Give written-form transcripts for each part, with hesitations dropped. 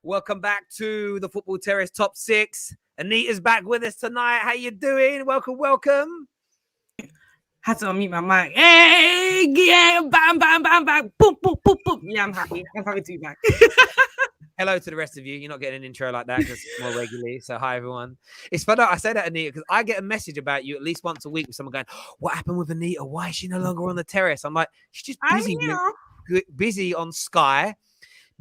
Welcome back to the Football Terrace Top 6. Anita's back with us tonight. How you doing? Welcome. Had to unmute my mic. Hey, yeah, bam, bam, bam, bam, boom, boom, boom, boom. Yeah, I'm happy to be back. Hello to the rest of you. You're not getting an intro like that, just more regularly. So hi, everyone. It's funny I say that, Anita, because I get a message about you at least once a week with someone going, what happened with Anita? Why is she no longer on the terrace? I'm like, she's just busy on Sky,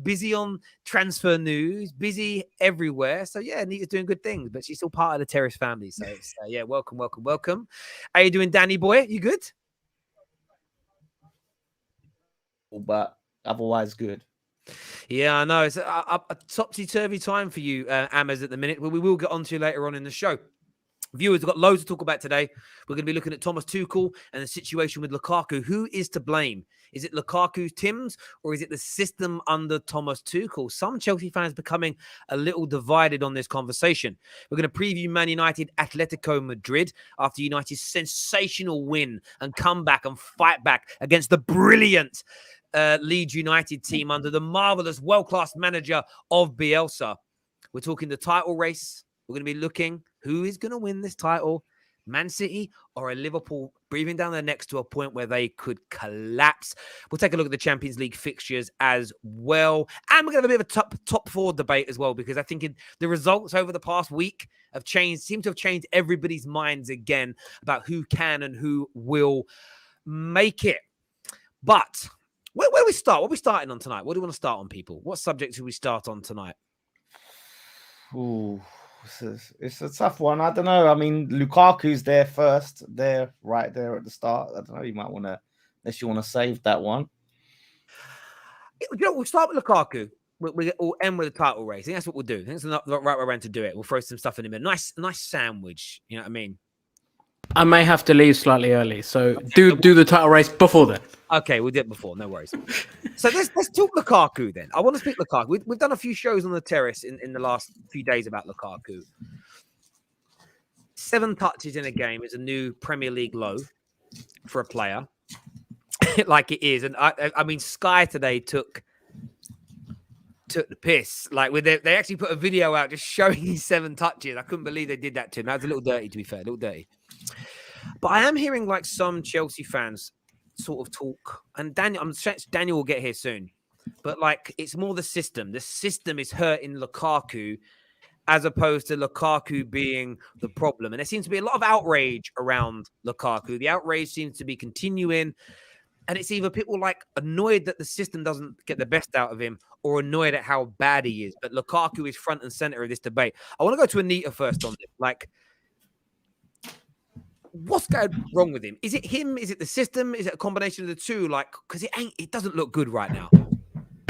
busy on transfer news, busy everywhere. So yeah, Anita's doing good things, but she's still part of the terrace family. So yeah, welcome. How you doing, Danny boy? You good? But otherwise good. Yeah, I know. It's a topsy-turvy time for you, Amers, at the minute. We will get on to you later on in the show. Viewers, we've got loads to talk about today. We're going to be looking at Thomas Tuchel and the situation with Lukaku. Who is to blame? Is it Lukaku's Tim's or is it the system under Thomas Tuchel? Some Chelsea fans becoming a little divided on this conversation. We're going to preview Man United Atletico Madrid after United's sensational win and comeback and fight back against the brilliant Leeds United team under the marvellous world-class manager of Bielsa. We're talking the title race. We're going to be looking who is going to win this title, Man City or a Liverpool breathing down their necks to a point where they could collapse. We'll take a look at the Champions League fixtures as well. And we're going to have a bit of a top four debate as well, because I think the results over the past week seem to have changed everybody's minds again about who can and who will make it. But where do we start? What are we starting on tonight? What do we want to start on, people? What subject should we start on tonight? Ooh, it's a tough one. I don't know. I mean, Lukaku's there first. They're right there at the start. I don't know. You might want to, unless you want to save that one. We'll start with Lukaku. We'll end with the title race. I think that's what we'll do. I think that's the right way around to do it. We'll throw some stuff in the middle. Nice sandwich. You know what I mean? I may have to leave slightly early, so do the title race before then. Okay, we'll do it before. No worries. So let's talk Lukaku then. I want to speak Lukaku. We've done a few shows on the terrace in the last few days about Lukaku. 7 touches in a game is a new Premier League low for a player, like it is. And I mean, Sky today took the piss. Like they actually put a video out just showing his 7 touches. I couldn't believe they did that to him. That was a little dirty, to be fair, a little dirty. But I am hearing like some Chelsea fans sort of talk, and Daniel will get here soon. But like it's more the system. The system is hurting Lukaku as opposed to Lukaku being the problem. And there seems to be a lot of outrage around Lukaku. The outrage seems to be continuing. And it's either people like annoyed that the system doesn't get the best out of him or annoyed at how bad he is. But Lukaku is front and center of this debate. I want to go to Anita first on this. Like, what's going wrong with him? Is it him? Is it the system? Is it a combination of the two? Like, because it doesn't look good right now.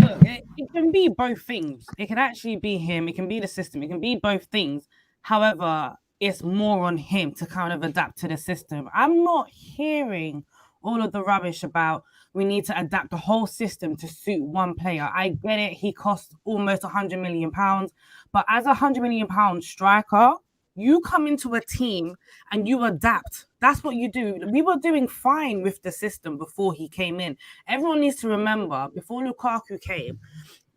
Look, it can be both things. It can actually be him. It can be the system. It can be both things. However, it's more on him to kind of adapt to the system. I'm not hearing all of the rubbish about we need to adapt the whole system to suit one player. I get it. He costs almost £100 million. But as a £100 million striker, you come into a team and you adapt. That's what you do. We were doing fine with the system before he came in. Everyone needs to remember, before Lukaku came,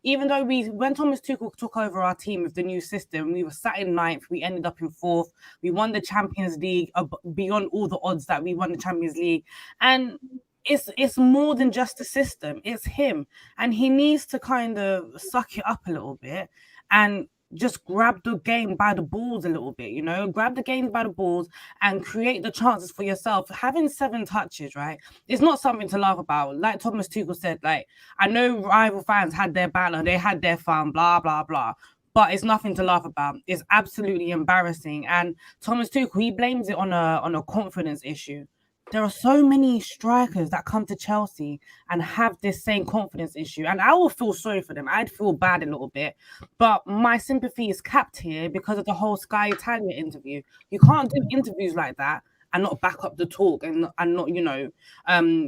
even though when Thomas Tuchel took over our team with the new system, we were sat in 9th, we ended up in 4th. We won the Champions League beyond all the odds that we won the Champions League. And it's more than just the system. It's him. And he needs to kind of suck it up a little bit and just grab the game by the balls a little bit, grab the game by the balls and create the chances for yourself. Having 7 touches, right, it's not something to laugh about. Like Thomas Tuchel said, like, I know rival fans had their banter, they had their fun, blah, blah, blah, but it's nothing to laugh about. It's absolutely embarrassing. And Thomas Tuchel, he blames it on a confidence issue. There are so many strikers that come to Chelsea and have this same confidence issue. And I will feel sorry for them. I'd feel bad a little bit. But my sympathy is capped here because of the whole Sky Italia interview. You can't do interviews like that and not back up the talk and not,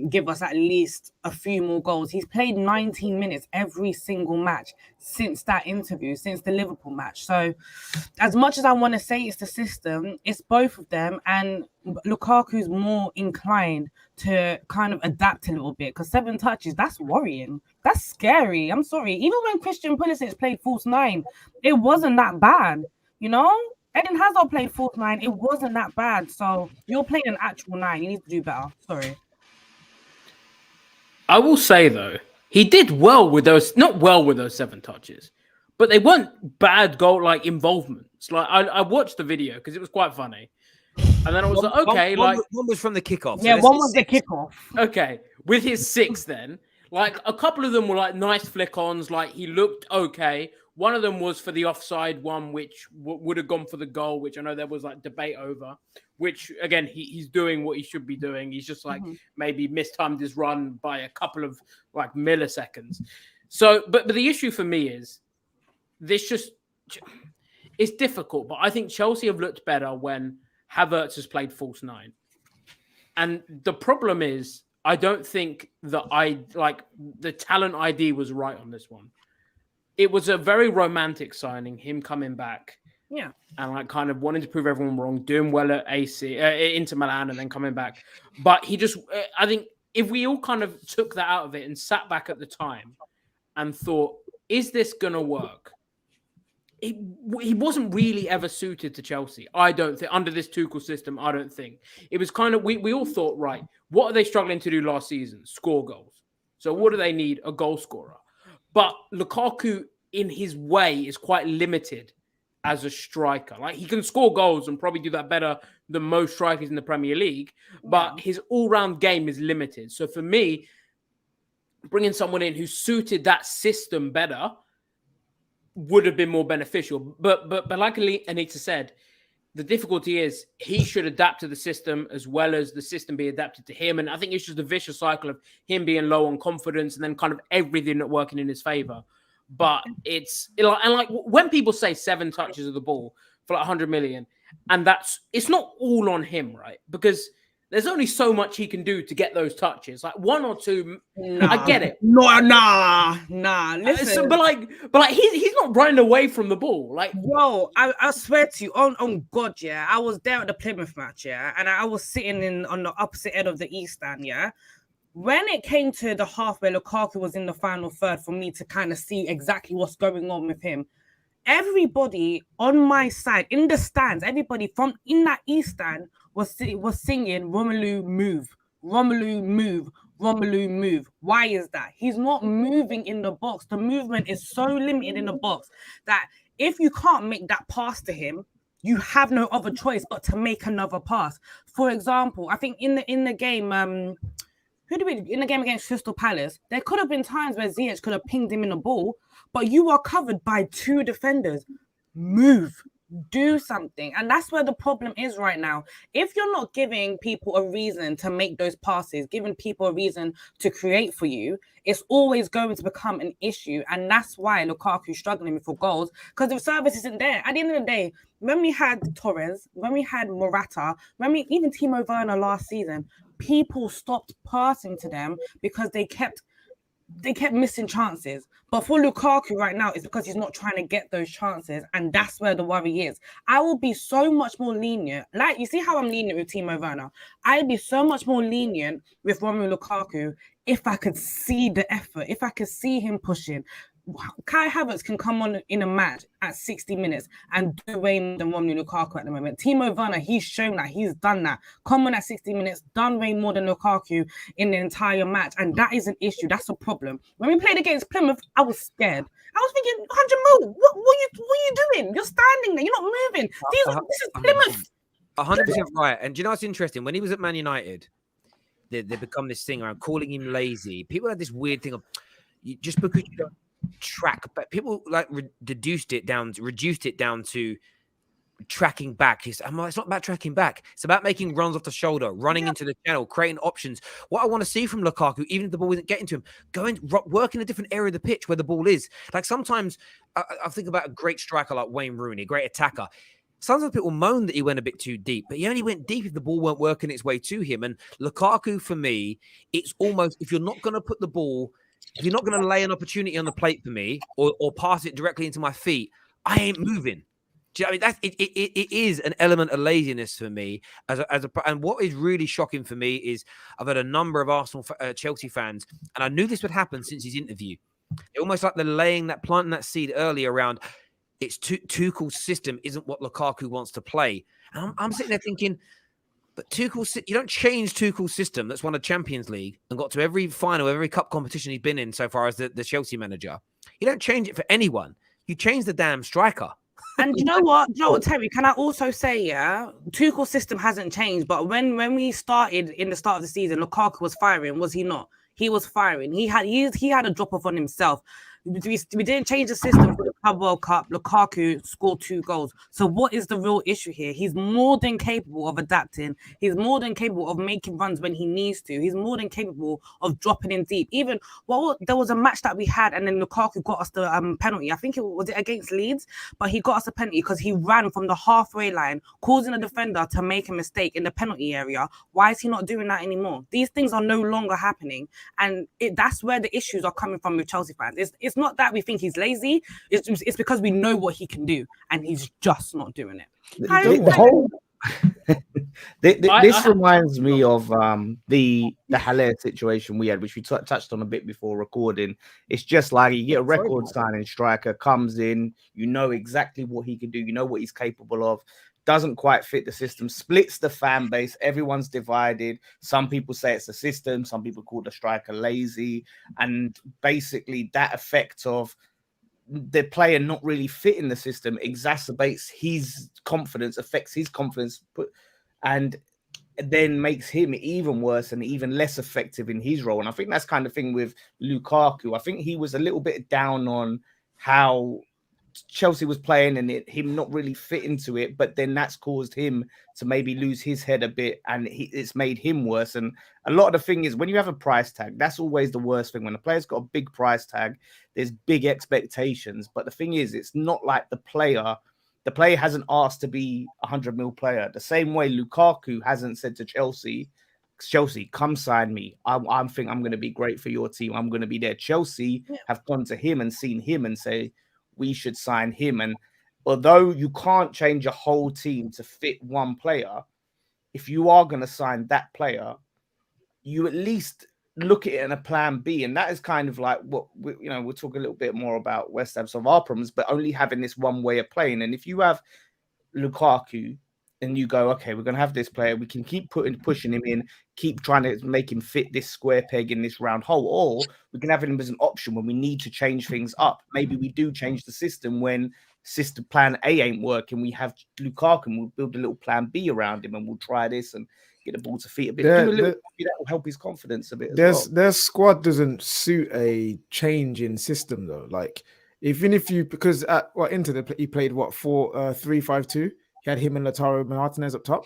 give us at least a few more goals. He's played 19 minutes every single match since that interview, since the Liverpool match. So as much as I want to say it's the system, it's both of them. And Lukaku's more inclined to kind of adapt a little bit, because 7 touches, that's worrying. That's scary. I'm sorry. Even when Christian Pulisic played false 9, it wasn't that bad, Eden Hazard played false 9. It wasn't that bad. So you're playing an actual 9. You need to do better. Sorry. I will say, though, he did well with those, not well with those 7 touches, but they weren't bad goal involvements. Like I watched the video because it was quite funny. And then I was okay. One was from the kickoff. Yeah, one was the kickoff. Okay. With his 6 then, a couple of them were nice flick-ons. He looked okay. One of them was for the offside one, which would have gone for the goal, which I know there was debate over, which again, he's doing what he should be doing. He's just maybe mistimed his run by a couple of milliseconds. So, but the issue for me is it's difficult, but I think Chelsea have looked better when Havertz has played false 9. And the problem is, I don't think that the talent ID was right on this one. It was a very romantic signing, him coming back. Yeah. And kind of wanting to prove everyone wrong, doing well at Inter Milan and then coming back. But I think if we all kind of took that out of it and sat back at the time and thought, is this going to work? He wasn't really ever suited to Chelsea. I don't think, under this Tuchel system, I don't think. It was kind of, we all thought, right, what are they struggling to do last season? Score goals. So what do they need? A goal scorer. But Lukaku, in his way, is quite limited as a striker. He can score goals and probably do that better than most strikers in the Premier League, but his all-round game is limited. So for me, bringing someone in who suited that system better would have been more beneficial. But like Anita said, the difficulty is he should adapt to the system as well as the system be adapted to him. And I think it's just a vicious cycle of him being low on confidence and then kind of everything not working in his favor. But when people say 7 touches of the ball for 100 million, and it's not all on him, right? Because there's only so much he can do to get those touches. 1 or 2, I get it. Nah. Listen, but he's not running away from the ball. Yo, I swear to you, on God, yeah, I was there at the Plymouth match, yeah, and I was sitting on the opposite end of the East stand, yeah. When it came to the half where Lukaku was in the final third, for me to kind of see exactly what's going on with him, everybody on my side in the stands, everybody from in that East stand was singing Romelu move, Romelu move, Romelu move. Why is that? He's not moving in the box. The movement is so limited in the box that if you can't make that pass to him, you have no other choice but to make another pass. For example, I think in the game, in the game against Crystal Palace, there could have been times where Ziyech could have pinged him in the ball, but you are covered by 2 defenders. Move. Do something. And that's where the problem is right now. If you're not giving people a reason to make those passes, giving people a reason to create for you, it's always going to become an issue. And that's why Lukaku's struggling for goals, because the service isn't there. At the end of the day, when we had Torres, when we had Morata, even Timo Werner last season, people stopped passing to them because they kept missing chances. But for Lukaku right now, it's because he's not trying to get those chances, and that's where the worry is. I will be so much more lenient. You see how I'm lenient with Timo Werner? I'd be so much more lenient with Romelu Lukaku if I could see the effort, if I could see him pushing. Kai Havertz can come on in a match at 60 minutes and do way more than Romelu Lukaku at the moment. Timo Werner, he's shown that, he's done that. Come on at 60 minutes, done way more than Lukaku in the entire match, and that is an issue. That's a problem. When we played against Plymouth, I was scared. I was thinking, 100 mil, what are you doing? You're standing there, you're not moving. This is Plymouth. 100% right. And do you know what's interesting? When he was at Man United, they become this thing around calling him lazy. People had this weird thing of, just because you don't track, but people reduced it down to tracking back. It's not about tracking back. It's about making runs off the shoulder, running into the channel, creating options. What I want to see from Lukaku, even if the ball isn't getting to him, work in a different area of the pitch where the ball is. Sometimes I think about a great striker like Wayne Rooney, a great attacker. Sometimes people moan that he went a bit too deep, but he only went deep if the ball weren't working its way to him. And Lukaku, for me, it's almost, if you're not going to put the ball, if you're not going to lay an opportunity on the plate for me or pass it directly into my feet, I ain't moving. Do you know what I mean? It is an element of laziness for me. And what is really shocking for me is I've had a number of Arsenal, Chelsea fans, and I knew this would happen since his interview. It's almost like they're planting that seed early around. It's Tuchel's system isn't what Lukaku wants to play. And I'm sitting there thinking, but you don't change Tuchel's system that's won a Champions League and got to every final, every cup competition he's been in so far as the Chelsea manager. You don't change it for anyone. You change the damn striker. And you know what, Terry, can I also say, Tuchel's system hasn't changed, but when we started in the start of the season, Lukaku was firing, was he not? He was firing. He had a drop off on himself. We didn't change the system for the Carabao Cup. Lukaku scored 2 goals. So what is the real issue here? He's more than capable of adapting. He's more than capable of making runs when he needs to. He's more than capable of dropping in deep. Even there was a match that we had, and then Lukaku got us the penalty. I think it was against Leeds, but he got us a penalty because he ran from the halfway line, causing a defender to make a mistake in the penalty area. Why is he not doing that anymore? These things are no longer happening, and that's where the issues are coming from with Chelsea fans. It's not that we think he's lazy. It's because we know what he can do, and he's just not doing it. This reminds me of the Haller situation we had, which we touched on a bit before recording. It's just like you get a record signing striker, comes in, you know exactly what he can do, you know what he's capable of. Doesn't quite fit the system, splits the fan base. Everyone's divided. Some people say it's the system. Some people call the striker lazy. And basically that effect of the player not really fitting the system exacerbates his confidence, affects his confidence, and then makes him even worse and even less effective in his role. And I think that's kind of thing with Lukaku. I think he was a little bit down on how Chelsea was playing and him not really fit into it, but then that's caused him to maybe lose his head a bit, and it's made him worse. And a lot of the thing is, when you have a price tag, that's always the worst thing. When a player's got a big price tag, there's big expectations. But the thing is, it's not like the player hasn't asked to be a 100 mil player. The same way Lukaku hasn't said to Chelsea, come sign me. I think I'm going to be great for your team. I'm going to be there. Chelsea have gone to him and seen him and say, we should sign him. And although you can't change a whole team to fit one player, if you are going to sign that player, you at least look at it in a plan B. And that is kind of like what we'll talk a little bit more about West Ham, some of our problems, but only having this one way of playing. And if you have Lukaku and you go, okay, we're going to have this player, we can keep pushing him in, keep trying to make him fit this square peg in this round hole, or we can have him as an option when we need to change things up. Maybe we do change the system when system plan A ain't working. We have Lukaku and we'll build a little plan B around him and we'll try this and get the ball to feet a bit. That will help his confidence a bit. Their squad doesn't suit a change in system though. Like because at Inter he played 3-5-2. He had him and Lautaro Martinez up top.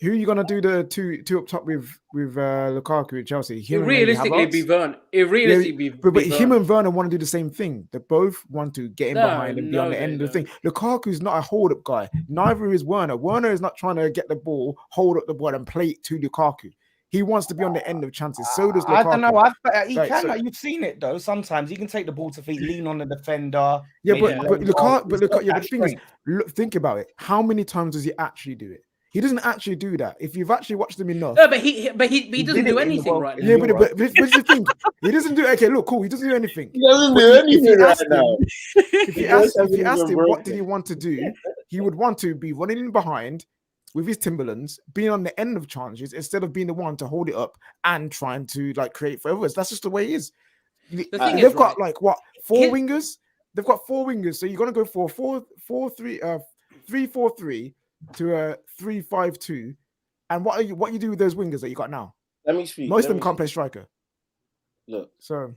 Who are you gonna do the two up top with Lukaku at Chelsea? It realistically be Werner. But him and Werner want to do the same thing. They both want to get in behind and be on the end of the thing. Lukaku's not a hold-up guy. Neither is Werner. Werner is not trying to get the ball, hold up the ball, and play it to Lukaku. He wants to be on the end of chances. So does Lukaku. I don't know. You've seen it though. Sometimes he can take the ball to feet, lean on the defender. Yeah, but Lukaku. But the thing is, think about it. How many times does he actually do it? He doesn't actually do that. If you've actually watched him enough, no, but he doesn't do anything right now. Yeah, but this is the thing. He doesn't do. Okay, look, cool. He doesn't do anything. He doesn't do anything right now. If you asked him what did he want to do, he would want to be running in behind with his Timberlands, being on the end of chances instead of being the one to hold it up and trying to create for others. That's just the way he is. They've got 4 wingers. They've got 4 wingers. So you're gonna go for 3-4-3 to a 3-5-2. And what you do with those wingers that you got now? Let me speak. Most of them can't play striker. Look, so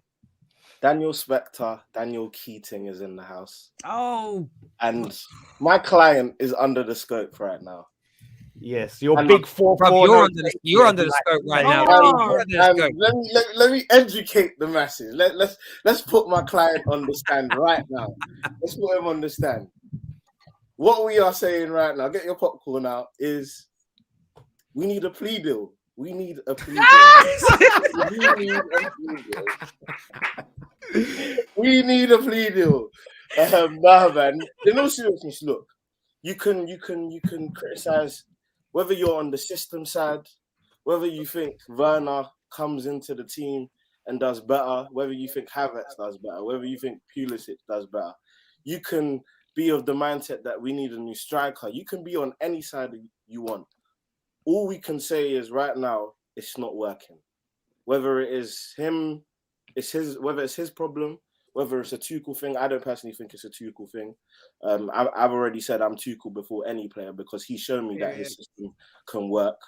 Daniel Spector, Daniel Keating is in the house. Oh, and my client is under the scope right now. Yes, you're big 4-4. You're under the scope right now. Let me educate the masses. Let's put my client on the stand right now. Let's put him on the stand. What we are saying right now, get your popcorn out, is we need a plea deal. We need a plea deal. We need a plea deal. Nah, man. In all seriousness, look, you can criticize whether you're on the system side, whether you think Werner comes into the team and does better, whether you think Havertz does better, whether you think Pulisic does better. You can be of the mindset that we need a new striker. You can be on any side you want. All we can say is right now, it's not working. Whether it is him, whether it's his problem, whether it's a Tuchel thing. I don't personally think it's a Tuchel thing. I've already said I'm Tuchel before any player because he's shown me that his system can work.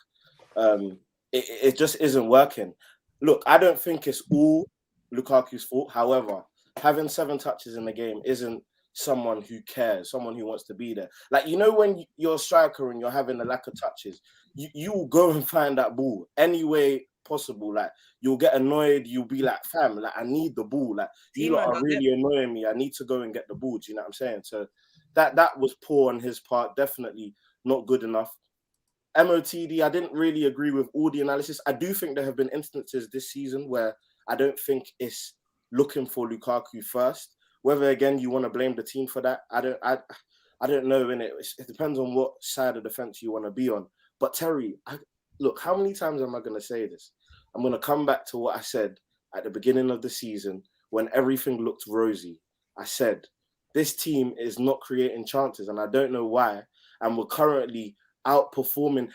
It just isn't working. Look, I don't think it's all Lukaku's fault. However, having 7 touches in the game isn't someone who cares, someone who wants to be there. Like, you know, when you're a striker and you're having a lack of touches, you will go and find that ball any way possible. Like, you'll get annoyed, you'll be like, fam, like, I need the ball. Like, you lot are really annoying me. I need to go and get the ball. Do you know what I'm saying? So that was poor on his part. Definitely not good enough. MOTD, I didn't really agree with all the analysis. I do think there have been instances this season where I don't think it's looking for Lukaku first. Whether, again, you want to blame the team for that, I don't know, innit? It depends on what side of the fence you want to be on. But Terry, look, how many times am I going to say this? I'm going to come back to what I said at the beginning of the season when everything looked rosy. I said, this team is not creating chances, and I don't know why. And we're currently outperforming.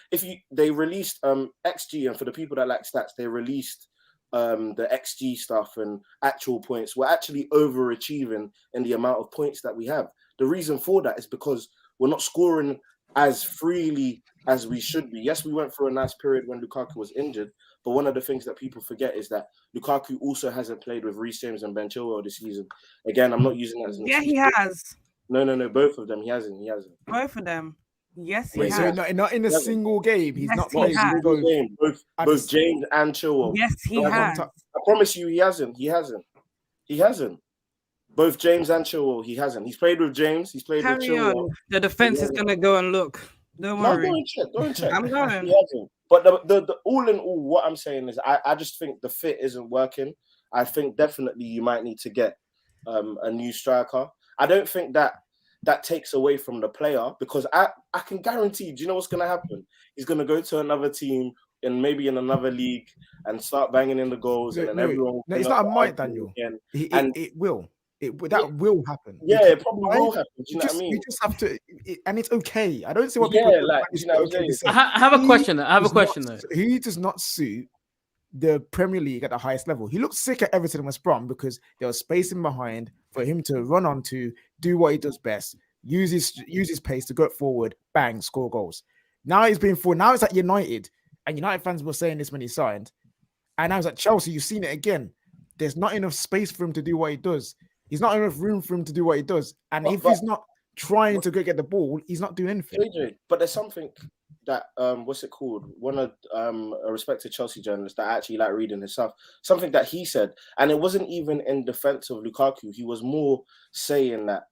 They released XG, and for the people that like stats, they released the XG stuff and actual points. We're actually overachieving in the amount of points that we have. The reason for that is because we're not scoring as freely as we should be. Yes, we went through a nice period when Lukaku was injured, but one of the things that people forget is that Lukaku also hasn't played with Reece James and Ben Chilwell this season. Again, I'm not using that as an excuse. He has. No, both of them. He hasn't. Both of them. Yes, he Wait, has. so not in a single game. He's not he played has. both. Both James and Chilwell. Yes, he has. I promise you, he hasn't. Both James and Chilwell, he hasn't. He's played with James. He's played with Chilwell. On. The defense is gonna go and look. Don't worry. Go and check. I'm going. He hasn't. But the all in all, what I'm saying is, I just think the fit isn't working. I think definitely you might need to get a new striker. I don't think that takes away from the player, because I can guarantee, do you know what's going to happen? He's going to go to another team and maybe in another league and start banging in the goals. It's not a might, Daniel. It will. That will happen. Yeah, it probably will happen. Do you know what I mean? You just have to, and it's okay. I don't see what people. I have a question. Though. He does not suit the Premier League at the highest level. He looked sick at Everton and West Brom because there was spacing behind for him to run onto, do what he does best, use his pace to go forward, bang, score goals. Now he's been forward. Now it's at United, and United fans were saying this when he signed. And now it's at Chelsea. You've seen it again. There's not enough space for him to do what he does. He's not enough room for him to do what he does. And if he's not trying to go get the ball, he's not doing anything. AJ, but there's something that what's it called? One of a respected Chelsea journalist that I actually like reading his stuff. Something that he said, and it wasn't even in defense of Lukaku. He was more saying that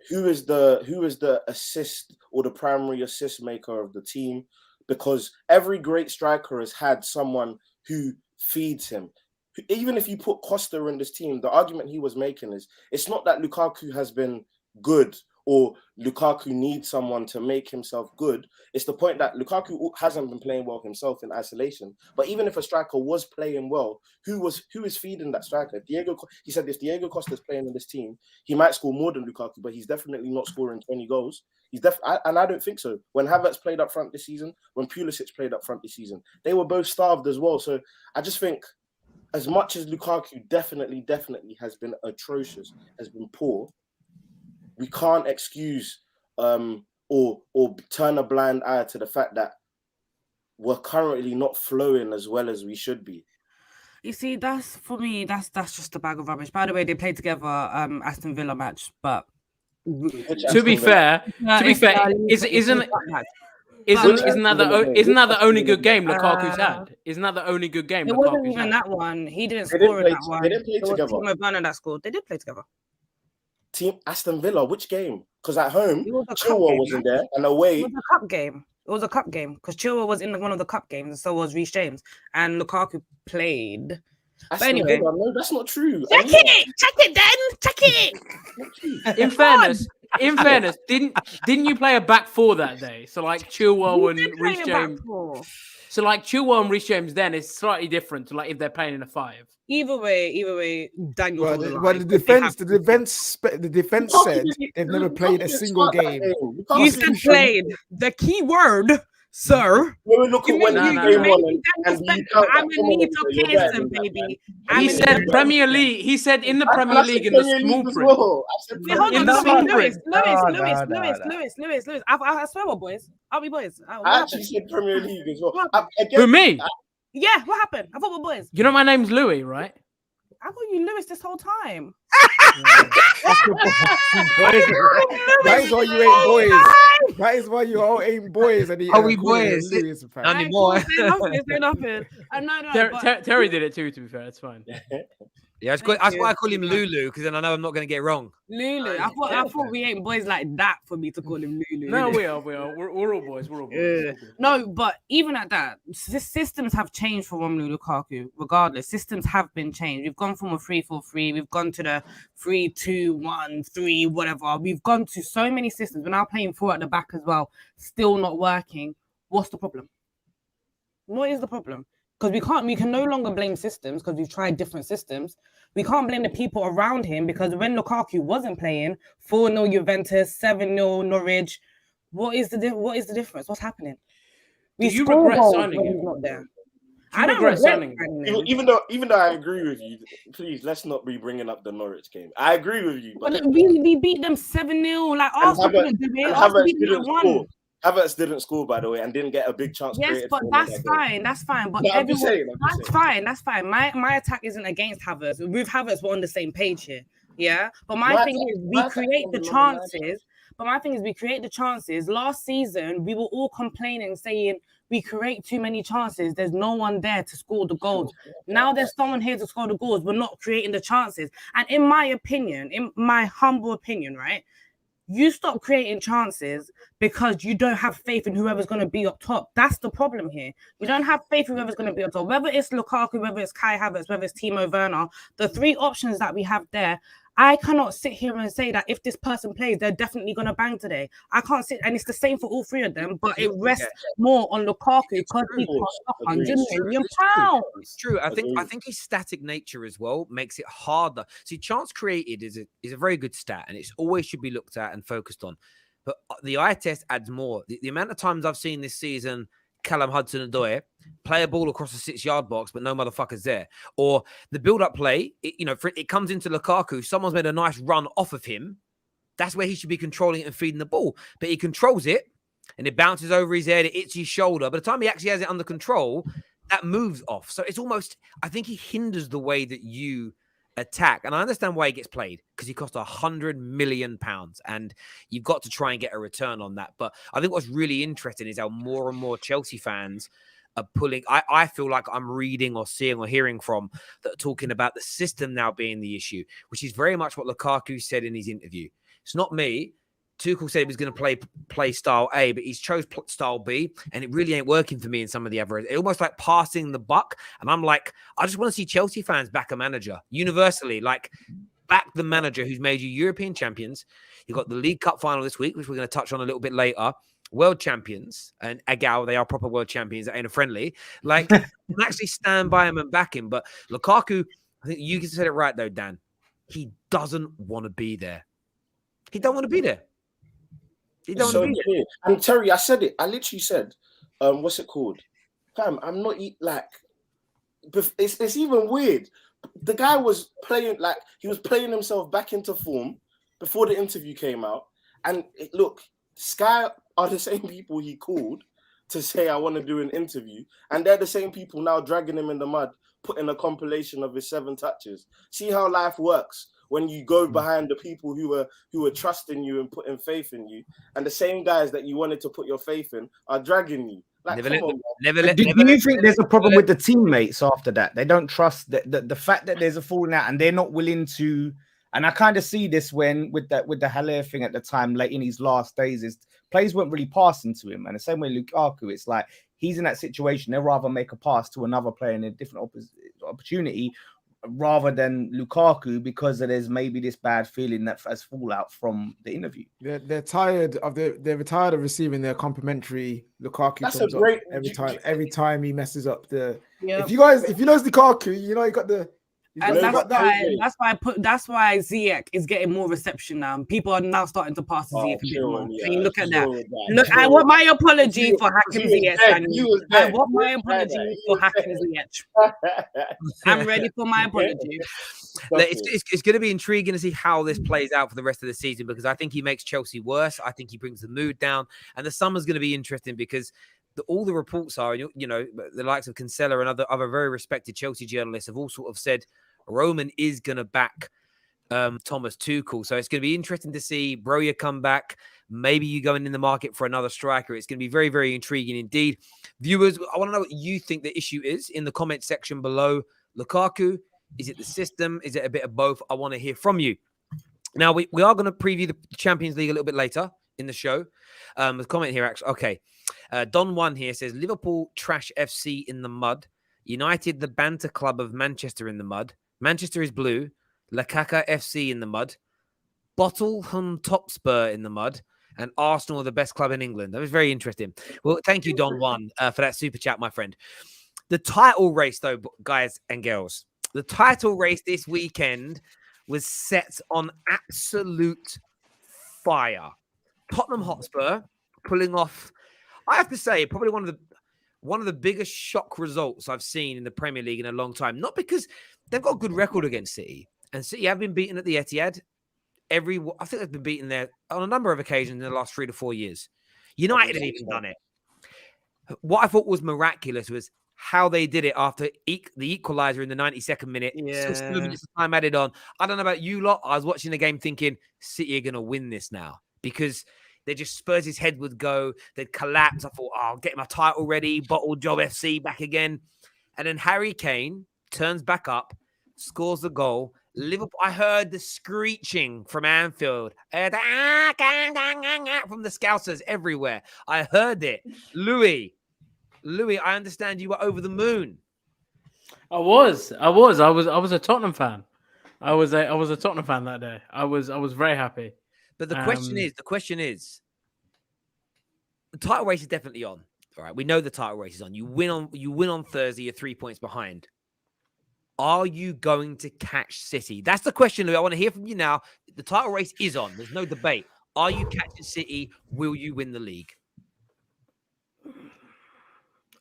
who is the assist or the primary assist maker of the team, because every great striker has had someone who feeds him. Even if you put Costa in this team, the argument he was making is it's not that Lukaku has been good or Lukaku needs someone to make himself good. It's the point that Lukaku hasn't been playing well himself in isolation. But even if a striker was playing well, who is feeding that striker? He said if Diego Costa is playing in this team, he might score more than Lukaku, but he's definitely not scoring 20 goals. And I don't think so. When Havertz played up front this season, when Pulisic played up front this season, they were both starved as well. So I just think, as much as Lukaku definitely has been atrocious, has been poor, we can't excuse or turn a blind eye to the fact that we're currently not flowing as well as we should be. You see, that's just a bag of rubbish. By the way, they played together Aston Villa match, but to be fair, isn't that the only good game Lukaku's had? Isn't that the only good game? It wasn't even that one. He didn't score in that one. They didn't play together. Timo Werner that scored. They did play together. Team Aston Villa, which game? Because at home, It was a cup Chilwell game, wasn't man. there, and It away. was a cup game. It was a cup game because Chilwell was in one of the cup games, and so was Reece James, and Lukaku played. But anyway, No, that's not true. check it, then check it. In fairness, didn't you play a back four that day? So like Chilwell and Reece James. So like Chilwell and Reece James then is slightly different to like if they're playing in a 5. Either way, Daniel. Well, the defense said they've never played a single game. You said played. The key word, sir. Look at when I'm a need to Pearson, baby. He said Premier League. He said in the Premier League in the small print. Hold In on, the small Lewis. No. I swear, what boys? I'll be boys. I actually said Premier League as well. Who, me? Yeah, what happened? I thought we're boys. You know my name's Louis, right? I thought you Lewis this whole time. That is why you ain't boys. That is why you all ain't boys. And Are we boys? Not anymore. Say nothing. No. Terry did it too. To be fair, it's fine. Yeah, that's why I call him Lulu, because then I know I'm not going to get it wrong. Lulu. I thought we ain't boys like that for me to call him Lulu. No, we are. We're all boys. We're all boys. Yeah. No, but even at that, systems have changed for Romelu Lukaku. Regardless, systems have been changed. We've gone from a 3-4-3. We've gone to the 3-2-1-3, whatever. We've gone to so many systems. We're now playing 4 at the back as well. Still not working. What's the problem? What is the problem? Because we can no longer blame systems because we've tried different systems. We can't blame the people around him because when Lukaku wasn't playing, 4-0 Juventus, 7-0 Norwich, what is the difference? What's happening? Do you regret signing him? Not there. I don't regret signing him. Even though I agree with you, please let's not be bringing up the Norwich game. I agree with you, but we beat them 7-0. Like Arsenal didn't do it. Arsenal beat them 1. Havertz didn't score, by the way, and didn't get a big chance. Yes, but that's fine. That's fine. But That's fine. My attack isn't against Havertz. With Havertz, we're on the same page here. Yeah. But my thing is, we create the chances. But my thing is, we create the chances. Last season, we were all complaining, saying we create too many chances. There's no one there to score the goals. Now there's someone here to score the goals. We're not creating the chances. And in my opinion, in my humble opinion, right? You stop creating chances because you don't have faith in whoever's going to be up top. That's the problem here. You don't have faith in whoever's going to be up top. Whether it's Lukaku, whether it's Kai Havertz, whether it's Timo Werner, the 3 options that we have there, I cannot sit here and say that if this person plays, they're definitely going to bang today. I can't sit, and it's the same for all 3 of them, but it rests more on Lukaku because he costs £100 million. It's true. I think his static nature as well makes it harder. See, chance created is a very good stat, and it's always should be looked at and focused on. But the eye test adds more. The amount of times I've seen this season Callum Hudson-Odoi play a ball across the 6-yard box, but no motherfuckers there. Or the build-up play, it comes into Lukaku. Someone's made a nice run off of him. That's where he should be controlling it and feeding the ball. But he controls it, and it bounces over his head. It hits his shoulder. By the time he actually has it under control, that moves off. So it's almost, I think he hinders the way that you attack. And I understand why he gets played, because he cost £100 million, and you've got to try and get a return on that. But I think what's really interesting is how more and more Chelsea fans are pulling. I feel like I'm reading or seeing or hearing from that are talking about the system now being the issue, which is very much what Lukaku said in his interview. It's not me. Tuchel said he was going to play style A, but he's chose style B, and it really ain't working for me in some of the other. It's almost like passing the buck, and I'm like, I just want to see Chelsea fans back a manager universally, like back the manager who's made you European champions. You've got the League Cup final this week, which we're going to touch on a little bit later. World champions, and Agal, they are proper world champions. That ain't a friendly. Like, actually stand by him and back him. But Lukaku, I think you said it right though, Dan. He doesn't want to be there. He don't want to be there. And Terry, I said it. I literally said, what's it called? Fam, I'm not like. It's even weird. The guy was playing like he was playing himself back into form before the interview came out. And look, Sky are the same people he called to say I want to do an interview, and they're the same people now dragging him in the mud, putting a compilation of his 7 touches. See how life works. When you go behind the people who are trusting you and putting faith in you, and the same guys that you wanted to put your faith in are dragging you. Like, do you think there's a problem with the teammates after that? They don't trust the fact that there's a falling out, and they're not willing to And I kind of see this when with the Haller thing at the time, late in his last days, is players weren't really passing to him. And the same way Lukaku, it's like he's in that situation. They'd rather make a pass to another player in a different opportunity rather than Lukaku, because there's maybe this bad feeling that as fallout from the interview. They're tired of they're tired of receiving their complimentary Lukaku. That's thumbs a great up every time he messes up the. Yeah. If you know Lukaku, you know he got the. And No, that's but why Ziyech is getting more reception now. People are now starting to pass to Ziyech a bit more. yeah, So you look at that. chill with Look, I want my apology for Hakim was Ziyech. dead. And He was I dead. want my He was apology dead. He for was Hakim dead. Ziyech. I'm ready for my apology. It's going to be intriguing to see how this plays out for the rest of the season, because I think he makes Chelsea worse. I think he brings the mood down, and the summer's going to be interesting because all the reports are, you know, the likes of Kinsella and other very respected Chelsea journalists have all sort of said Roman is going to back Thomas Tuchel. So it's going to be interesting to see Broja come back. Maybe you going in the market for another striker. It's going to be very, very intriguing indeed. Viewers, I want to know what you think the issue is in the comment section below. Lukaku, is it the system? Is it a bit of both? I want to hear from you. Now, we are going to preview the Champions League a little bit later in the show. The comment here, actually. Okay. Don One here says, Liverpool trash FC in the mud. United, the banter club of Manchester in the mud. Manchester is blue. Lukaku FC in the mud. Bottleham Topspur in the mud. And Arsenal are the best club in England. That was very interesting. Well, thank you, Don One, for that super chat, my friend. The title race, though, guys and girls. The title race this weekend was set on absolute fire. Tottenham Hotspur pulling off, I have to say, probably one of the biggest shock results I've seen in the Premier League in a long time. Not because they've got a good record against City, and City have been beaten at the Etihad. I think they've been beaten there on a number of occasions in the last 3 to 4 years. United have even done it. What I thought was miraculous was how they did it after the equaliser in the 92nd minute. Yeah. Still 2 minutes of time added on. I don't know about you lot. I was watching the game thinking City are going to win this now, because they just Spurs' head would go. They'd collapse. I thought, I'll get my title ready. Bottle Job FC back again. And then Harry Kane turns back up, scores the goal. Liverpool, I heard the screeching from Anfield. From the Scousers everywhere. I heard it. Louis, I understand you were over the moon. I was a Tottenham fan. I was a Tottenham fan that day. I was very happy. But the question is, the title race is definitely on. All right, we know the title race is on. You win on Thursday. You're 3 points behind. Are you going to catch City? That's the question, Louis. I want to hear from you now. The title race is on. There's no debate. Are you catching City? Will you win the league?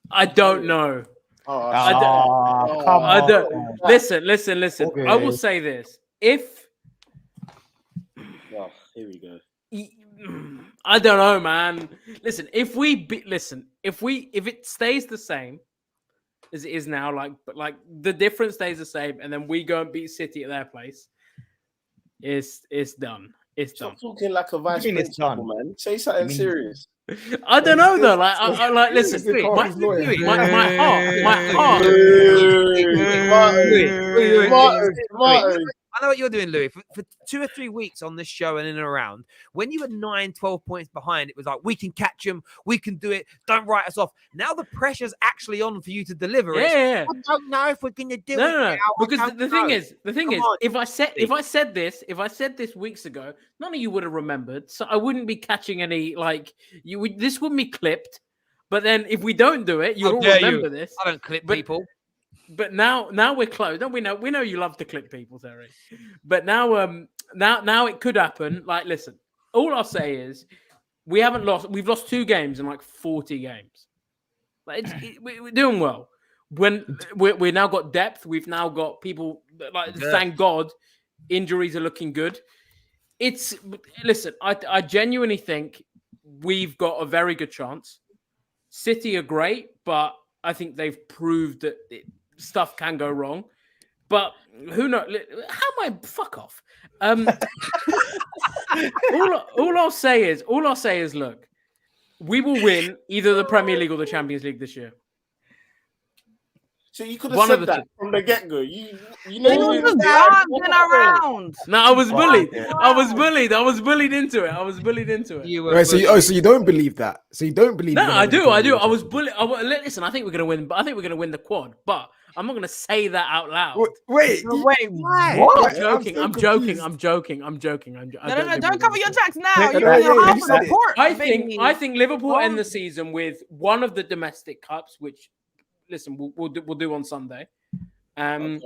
I don't know. I don't. Listen. Okay. I will say this: if here we go. I don't know, man. Listen, if it stays the same as it is now, like the difference stays the same, and then we go and beat City at their place, it's done. It's done. Stop talking like a vice principal, man. Say something serious. I don't know though. Like listen, my heart. I know what you're doing, Louis. For 2 or 3 weeks on this show and in and around, when you were 9, 12 points behind, it was like, we can catch them, we can do it, don't write us off. Now the pressure's actually on for you to deliver. Yeah. I don't know if we're going to do it. No. Now. Because the thing is, on. if I said this weeks ago, none of you would have remembered. So I wouldn't be catching any this wouldn't be clipped. But then if we don't do it, you'll all remember this. I don't clip people. But now we're close. Don't we know you love to clip people, Terry. But now it could happen. Like, listen, all I'll say is we've lost 2 games in like 40 games. Like we're doing well. When we now got depth, we've now got people thank God, injuries are looking good. Listen, I genuinely think we've got a very good chance. City are great, but I think they've proved that stuff can go wrong, but who knows? How am I? Fuck off. All I'll say is, look, we will win either the Premier League or the Champions League this year. So you could have One of said the that from the get-go. You He know was you just that. dancing around. No, I was bullied. yeah. I was bullied. I was bullied into it. I was bullied into it. You were Right, so you don't believe that? So you don't believe? No, you're gonna I win the do. Premier I do. League I was Championship? bullied. Listen, I think we're gonna win. But I think we're gonna win the quad. But I'm not gonna say that out loud. Wait, No, wait, Why? what? I'm joking. so I'm joking. confused. I'm joking. I'm joking. No, don't cover your tracks now. Yeah, You're in yeah, your half you of said the it. court. I baby. think Liverpool Oh. end the season with one of the domestic cups, which listen we'll do on Sunday. Okay.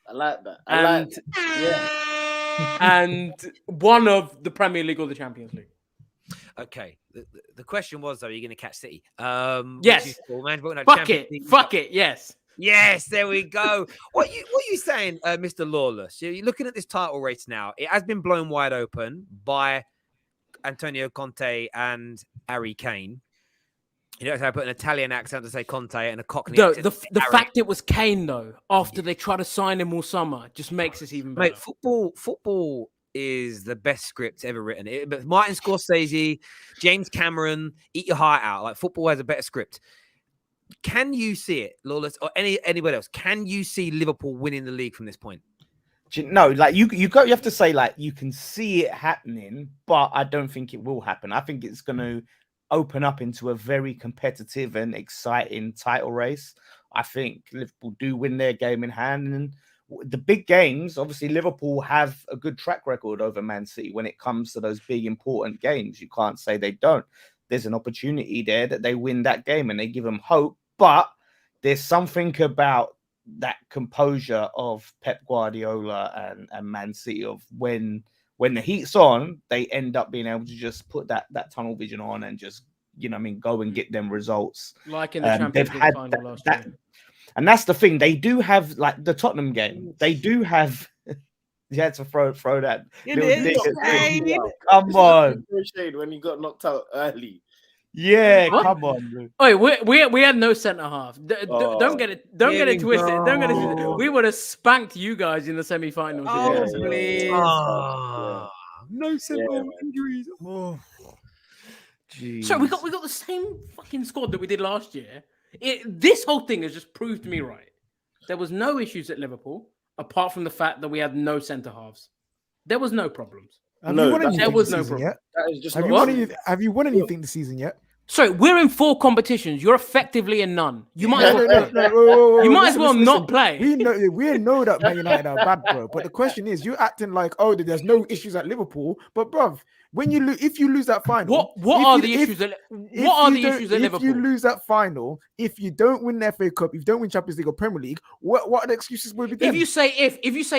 I like that. I And like that. and one of the Premier League or the Champions League. Okay. The question was, though, are you going to catch City? Yes. which is cool, man. But no, Fuck Champions it. League- Fuck it. Yes. Yes, there we go. What you saying, Mr. Lawless? You're looking at this title race now. It has been blown wide open by Antonio Conte and Harry Kane. You know, I put an Italian accent to say Conte and a Cockney No, accent the to say the Harry. fact it was Kane though, after they try to sign him all summer, just makes this even better. Mate, football is the best script ever written. But Martin Scorsese, James Cameron, eat your heart out. Like, football has a better script. Can you see it, Lawless, or anybody else? Can you see Liverpool winning the league from this point? No, like you have to say, like, you can see it happening, but I don't think it will happen. I think it's going to open up into a very competitive and exciting title race. I think Liverpool do win their game in hand, and the big games, obviously Liverpool have a good track record over Man City when it comes to those big important games. You can't say they don't. There's an opportunity there that they win that game and they give them hope, but there's something about that composure of Pep Guardiola and Man City of when the heat's on, they end up being able to just put that tunnel vision on and just, you know what I mean, go and get them results. Like in the Champions League final last year. And that's the thing. They do have, like, the Tottenham game. They do have. You had to throw that. It little is. dig at Hey, me. you- Come on. Shade when you got knocked out early. Yeah, What? come on. Luke. Oh, we had no centre half. Oh. Don't get it twisted. Don't get it twisted. go. We would have spanked you guys in the semi-finals. Oh, Yeah, please. Ah, no Yeah, injuries. Oh, So we got the same fucking squad that we did last year. This whole thing has just proved me right. There was no issues at Liverpool apart from the fact that we had no centre halves. There was no problems. Have No, you won that- anything there was this no season problem. yet? That is just Have not you won true. any? Have you won anything this season yet? So we're in 4 competitions. You're effectively in none. You might as well play. Whoa, You might as listen, well listen, not listen. play. We know that Man United are bad, bro. But the question is, you're acting like, oh, there's no issues at Liverpool. But bruv, when you if you lose that final, What are the issues at If you Liverpool? lose that final, if you don't win the FA Cup, if you don't win Champions League or Premier League, what are the excuses will be then? If you say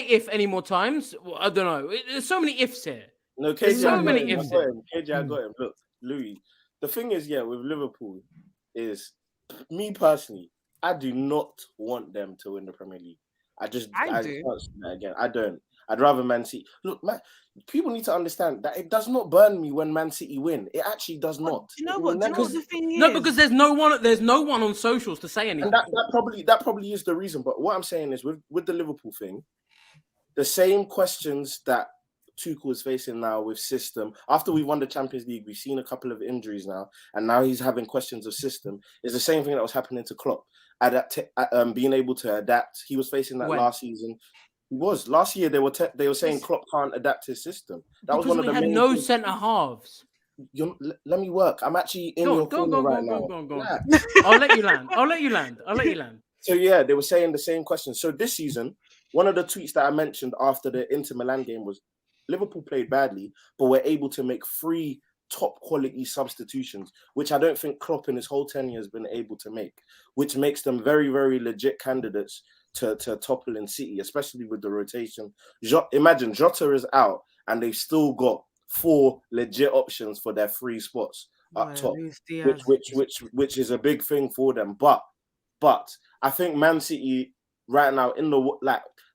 if any more times, well, I don't know. There's so many ifs here. No, There's KJ, so I got many him. ifs I got here. him. KJ, I got him. Look, Louis. The thing is, yeah, with Liverpool, is me personally, I do not want them to win the Premier League. I do. can't see that again. I don't. I'd rather Man City. Look, man, people need to understand that it does not burn me when Man City win. It actually does not. Do you know It what? will Do you know never- what the thing is? No, because there's no one on socials to say anything. And that probably is the reason. But what I'm saying is, with the Liverpool thing, the same questions that Tuchel is facing now with system. After we won the Champions League, we've seen a couple of injuries now, and now he's having questions of system. Is the same thing that was happening to Klopp. Being able to adapt. He was facing that When? last season. He was last year. They were saying Klopp can't adapt his system. That was Because one of we the had main no things. centre halves. Let me work. I'm actually in your corner right now. Go on. Yeah. I'll let you land. So yeah, they were saying the same question. So this season, one of the tweets that I mentioned after the Inter Milan game was Liverpool played badly, but were able to make 3 top quality substitutions, which I don't think Klopp in his whole tenure has been able to make, which makes them very, very legit candidates to topple in City, especially with the rotation. Imagine Jota is out and they've still got 4 legit options for their 3 spots up top, which is a big thing for them. But I think Man City right now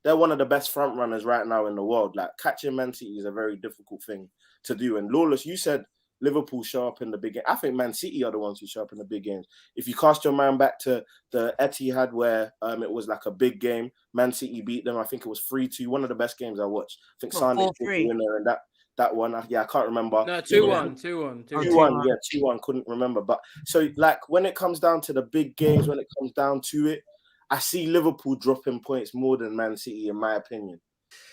they're one of the best front runners right now in the world. Like, catching Man City is a very difficult thing to do. And Lawless, you said Liverpool show up in the big game. I think Man City are the ones who show up in the big games. If you cast your mind back to the Etihad where it was like a big game, Man City beat them. I think it was 3-2. One of the best games I watched. I think Sane was the winner and that one. I can't remember. No, 2-1. 2-1. 2-1. Yeah, 2-1. Couldn't remember. But so, like, when it comes down to the big games, when it comes down to it, I see Liverpool dropping points more than Man City, in my opinion.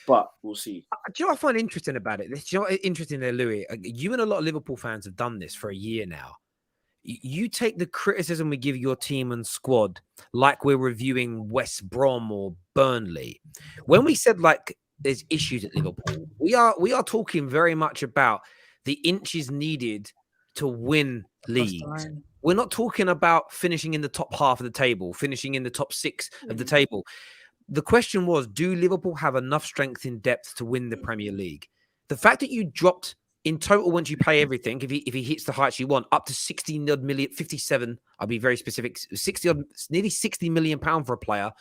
But we'll see. Do you know what I find interesting about it? Do you know what interesting there, Louis? You and a lot of Liverpool fans have done this for a year now. You take the criticism we give your team and squad like we're reviewing West Brom or Burnley. When we said like there's issues at Liverpool, we are talking very much about the inches needed to win leagues. We're not talking about finishing in the top half of the table, finishing in the top 6 of the table. The question was, do Liverpool have enough strength in depth to win the Premier League? The fact that you dropped in total, once you pay everything, if he hits the heights you want, up to 60 million, 57, I'll be very specific, 60 nearly 60 million pound for a player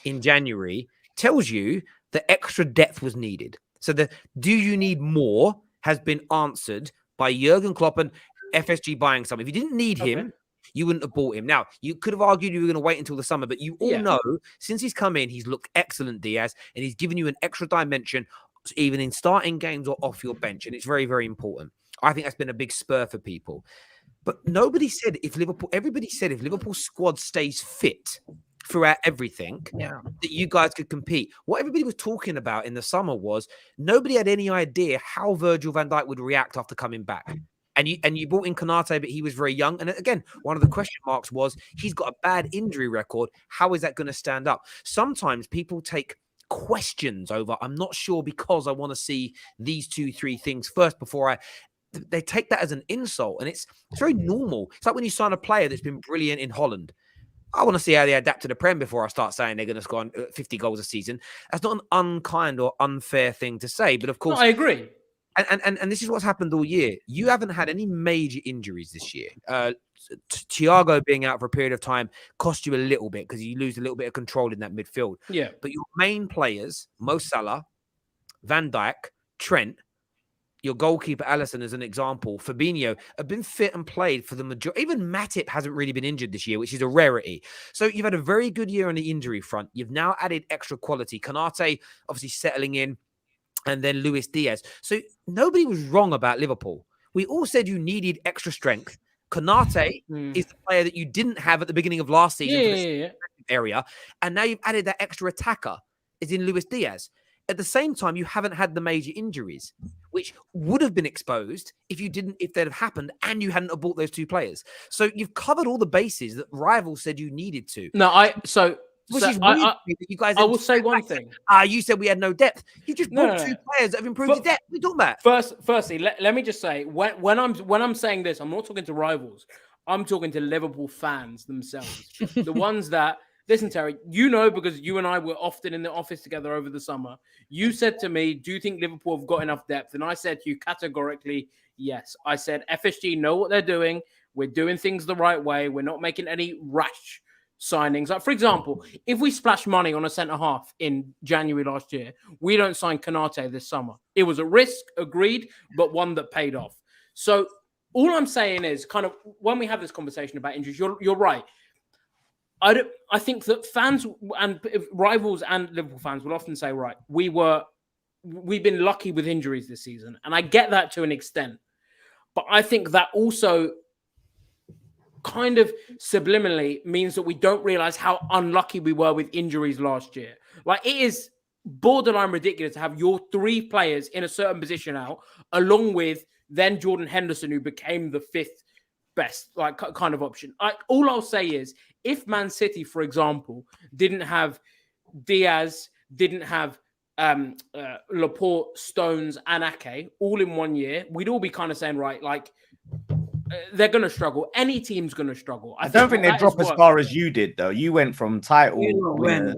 in January, tells you the extra depth was needed. So the do you need more has been answered by Jurgen Klopp and FSG buying some. If you didn't need him, you wouldn't have bought him. Now, you could have argued you were going to wait until the summer, but you all know since he's come in, he's looked excellent, Diaz, and he's given you an extra dimension, even in starting games or off your bench. And it's very, very important. I think that's been a big spur for people. But everybody said if Liverpool's squad stays fit throughout everything, that you guys could compete. What everybody was talking about in the summer was nobody had any idea how Virgil van Dijk would react after coming back. And you brought in Konate, but he was very young. And again, one of the question marks was he's got a bad injury record. How is that going to stand up? Sometimes people take questions over, I'm not sure because I want to see these 2-3 things first before they take that as an insult. And it's very normal. It's like when you sign a player that's been brilliant in Holland. I want to see how they adapt to the Prem before I start saying they're going to score 50 goals a season. That's not an unkind or unfair thing to say. But of course, I agree. And this is what's happened all year. You haven't had any major injuries this year. Thiago being out for a period of time cost you a little bit because you lose a little bit of control in that midfield. Yeah. But your main players, Mo Salah, Van Dijk, Trent, your goalkeeper, Alisson, as an example, Fabinho, have been fit and played for the majority. Even Matip hasn't really been injured this year, which is a rarity. So you've had a very good year on the injury front. You've now added extra quality. Konate obviously settling in. And then Luis Diaz. So nobody was wrong about Liverpool. We all said you needed extra strength. Konate is the player that you didn't have at the beginning of last season for the area. And now you've added that extra attacker, as in Luis Diaz. At the same time, you haven't had the major injuries, which would have been exposed if they'd have happened and you hadn't have bought those 2 players. So you've covered all the bases that rivals said you needed to. Which is weird that you guys. I will say one thing. You said we had no depth. You just brought 2 players that have improved your depth. What are you talking about? Firstly, let me just say when I'm saying this, I'm not talking to rivals. I'm talking to Liverpool fans themselves, the ones that listen, Terry. You know, because you and I were often in the office together over the summer. You said to me, "Do you think Liverpool have got enough depth?" And I said to you categorically, "Yes." I said, "FSG know what they're doing. We're doing things the right way. We're not making any rash signings." Like, for example, if we splash money on a centre-half in January last year, we don't sign Konate this summer. It was a risk, agreed, but one that paid off. So all I'm saying is kind of when we have this conversation about injuries, you're right. I think that fans and rivals and Liverpool fans will often say, right, we've been lucky with injuries this season. And I get that to an extent. But I think that also kind of subliminally means that we don't realize how unlucky we were with injuries last year. Like, it is borderline ridiculous to have your 3 players in a certain position out, along with then Jordan Henderson, who became the 5th best kind of option. All I'll say is, if Man City, for example, didn't have Diaz, didn't have Laporte, Stones, and Ake all in one year, we'd all be kind of saying, right, like, they're going to struggle. Any team's going to struggle. I don't think they drop as far as you did, though. You went from title winner,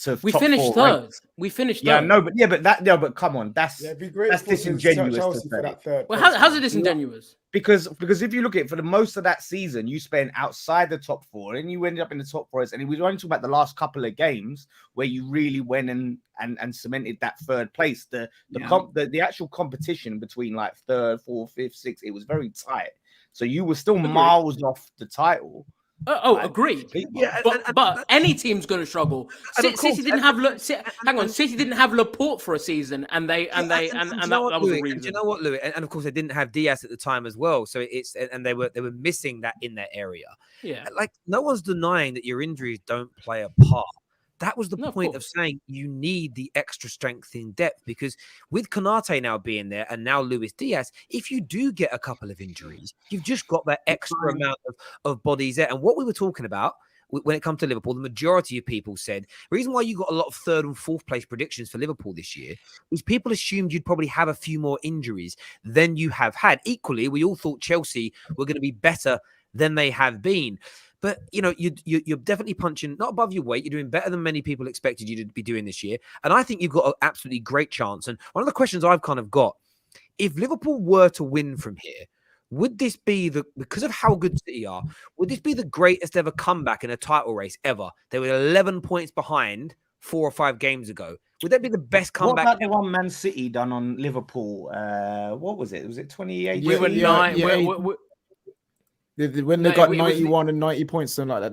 to we top finished 4 third. ranks. We finished third. But come on, that's it'd be great that's disingenuous to for that third. Well, how's it disingenuous? Because if you look at it, for the most of that season, you spent outside the top 4, and you ended up in the top 4. And we were only talking about the last couple of games where you really went and cemented that third place. The actual competition between like 3rd, 4th, 5th, 6th, it was very tight. So you were still miles off the title. Agreed. Yeah, but any team's going to struggle. City didn't have. City didn't have Laporte for a season, and that was the reason. Do you know what, Louis? And of course, they didn't have Diaz at the time as well. So they were missing that in that area. Yeah, like no one's denying that your injuries don't play a part. That was the point of saying you need the extra strength in depth, because with Konate now being there and now Luis Diaz, if you do get a couple of injuries, you've just got that extra amount of bodies there. And what we were talking about when it comes to Liverpool, the majority of people said the reason why you got a lot of third and fourth place predictions for Liverpool this year is people assumed you'd probably have a few more injuries than you have had. Equally, we all thought Chelsea were going to be better than they have been. But, you're definitely punching not above your weight. You're doing better than many people expected you to be doing this year. And I think you've got an absolutely great chance. And one of the questions I've kind of got, if Liverpool were to win from here, would this be because of how good City are, would this be the greatest ever comeback in a title race ever? They were 11 points behind 4 or 5 games ago. Would that be the best comeback? What about the one Man City done on Liverpool? What was it? Was it 2018? We were 9. When they got 91 and 90 points, something like that.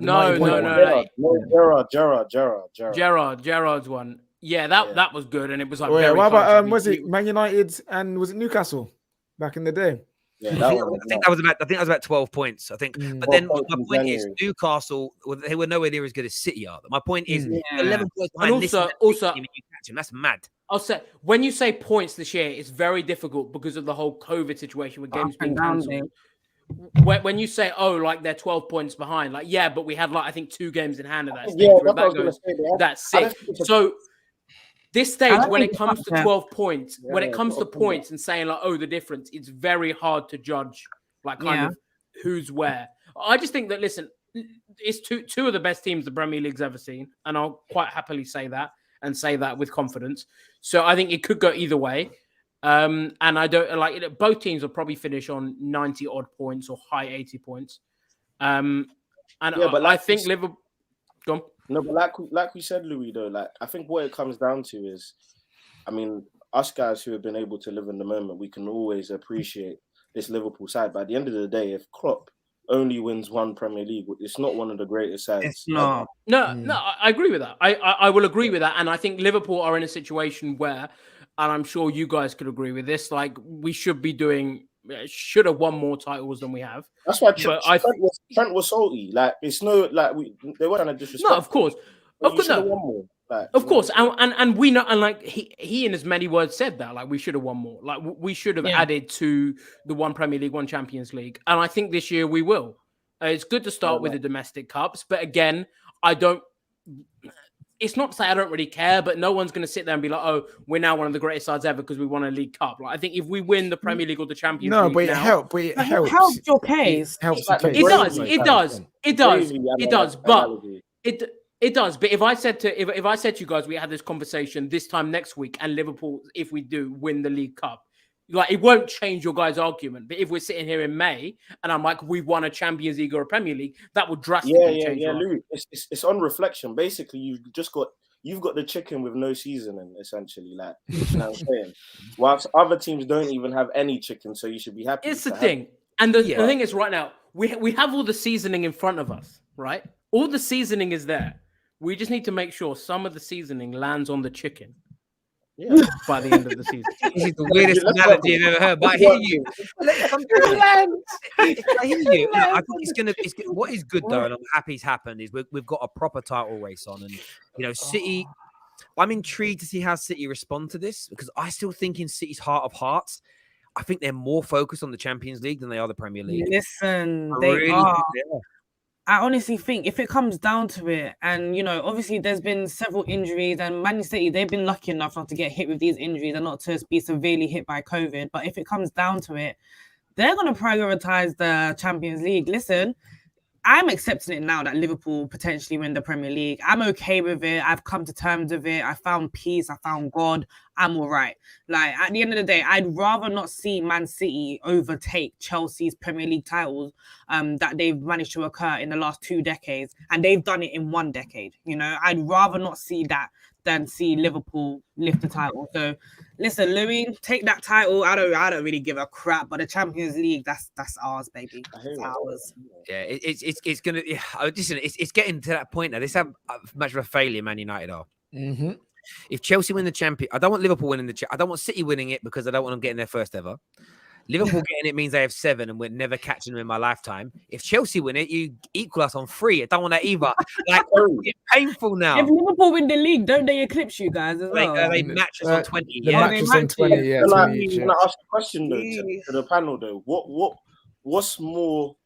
Gerrard's one. Yeah, that was good, and it was like. What about was it Man United and was it Newcastle back in the day? Yeah, I think that was about 12 points. I think, but then my point is Newcastle. They were nowhere near as good as City are. My point is 11 points behind. And also, you catch him. That's mad. I'll say when you say points this year, it's very difficult because of the whole COVID situation with games being cancelled. When you say, like they're 12 points behind, but we had I think 2 games in hand at that stage. That's 6. So this stage, when it comes to 12 points, when it comes to points and saying the difference, it's very hard to judge of who's where. I just think that it's two of the best teams the Premier League's ever seen, and I'll quite happily say that with confidence. So I think it could go either way. And I don't both teams will probably finish on 90 odd points or high 80 points. I think Liverpool. Go on. No, but like we said, Louis, though, I think what it comes down to is, us guys who have been able to live in the moment, we can always appreciate this Liverpool side. But at the end of the day, if Klopp only wins one Premier League, it's not one of the greatest sides. It's not. No, I agree with that. I will agree with that, and I think Liverpool are in a situation where. And I'm sure you guys could agree with this. We should have won more titles than we have. That's why Trent was salty. It's no they weren't trying to disrespect. No, of course, won more. Of course, and we know, and he in as many words said that we should have won more. We should have added to the one Premier League, one Champions League, and I think this year we will. It's good to start with the domestic cups, but again, I don't. It's not to say I don't really care, but no one's going to sit there and be like, we're now one of the greatest sides ever because we won a League Cup. I think if we win the Premier League or the Champions League but it helps. It helps your case. It does. But if I said to you guys, we had this conversation this time next week, and Liverpool, if we do win the League Cup, it won't change your guys' argument. But if we're sitting here in May and I'm we've won a Champions League or a Premier League, that would drastically change. Yeah, Louis, it's on reflection. Basically, you've got the chicken with no seasoning, essentially. You know what I'm saying? Whilst other teams don't even have any chicken, so you should be happy. It's the thing. And the thing is, right now, we have all the seasoning in front of us, right? All the seasoning is there. We just need to make sure some of the seasoning lands on the chicken. Yeah, by the end of the season. This is the weirdest analogy I've ever heard, but I hear you. I hear you. I think it's what is good though, and I'm happy it's happened, is we've got a proper title race on, and City. I'm intrigued to see how City respond to this, because I still think in City's heart of hearts, I think they're more focused on the Champions League than they are the Premier League. Listen, they are. I honestly think if it comes down to it, and obviously there's been several injuries, and Man City, they've been lucky enough not to get hit with these injuries and not to be severely hit by COVID. But if it comes down to it, they're going to prioritize the Champions League. Listen, I'm accepting it now that Liverpool potentially win the Premier League. I'm okay with it. I've come to terms with it. I found peace. I found God. I'm all right. At the end of the day, I'd rather not see Man City overtake Chelsea's Premier League titles that they've managed to occur in the last 2 decades. And they've done it in 1 decade. I'd rather not see that than see Liverpool lift the title. So Listen, Louis, take that title. I don't really give a crap. But the Champions League, that's ours, baby. It's ours. Yeah, it's gonna. Yeah, listen, it's getting to that point now. This how much of a failure Man United are. Mm-hmm. If Chelsea win the champion, I don't want Liverpool winning I don't want City winning it because I don't want them getting their first ever. Liverpool getting it means they have 7 and we're never catching them in my lifetime. If Chelsea win it, you equal us on 3. I don't want that either. Like, it's painful now. If Liverpool win the league, don't they eclipse you guys as well? They match us on 20. The match is on 20, yeah. Can 20 each, I ask a question though to the panel though? What's more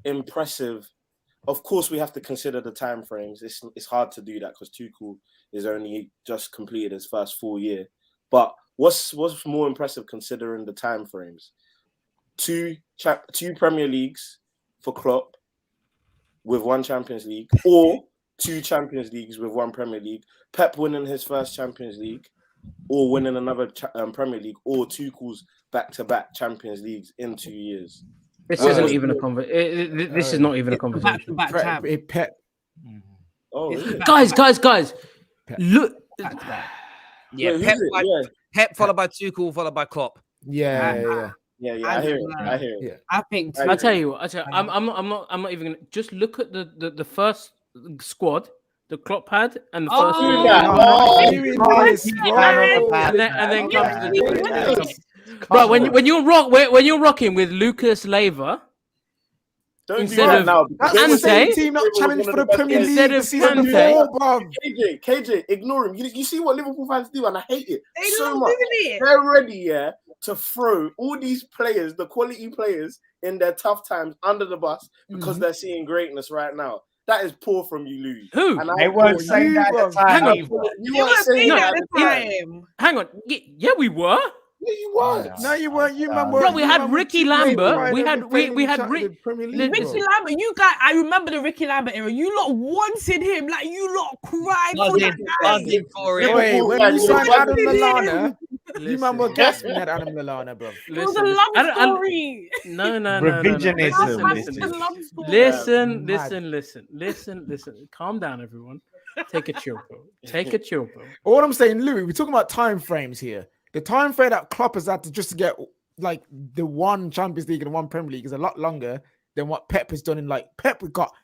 impressive? Of course, we have to consider the time frames. It's hard to do that because Tuchel is only just completed his first full year. But what's more impressive considering the time frames? 2 Premier Leagues for Klopp with 1 Champions League, or 2 Champions Leagues with 1 Premier League. Pep winning his first Champions League, or winning another Premier League, or Tuchel's back-to-back Champions Leagues in 2 years. This isn't even a conversation. This is not even a conversation. Pep. Oh, Guys, look. Yeah, Pep followed by Tuchel, followed by Klopp. Yeah. I hear it. I think. I tell you what. I'm not even gonna just look at the first squad, the Klopp had, and the first. And then comes the. Bro, when you're rocking with Lucas Leiva. Instead of now, that's the same team not challenged for the Premier League instead of season before, bro. KJ, ignore him. You see what Liverpool fans do, and I hate it so much. They're ready, to throw all these players, the quality players, in their tough times under the bus because they're seeing greatness right now. That is poor from you, Louis. Who? And They weren't saying that at the time. Hang on. You weren't saying that at the time. Hang on. Yeah, we were. Yeah, you weren't. No, you weren't. You man were. Bro, we had Ricky Lambert. We had Ricky Lambert. You guys, I remember the Ricky Lambert era. You lot wanted him, like you lot cried for that guy. Wait, when you signed Adam Lallana, you man were gasping at Adam Lallana, bro. It was a love story. No. Revisionism. Listen. Calm down, everyone. Take a chill pill. All I'm saying, Louis, we're talking about time frames here. The time frame that Klopp has had to just get like the 1 Champions League and 1 Premier League is a lot longer than what Pep has done in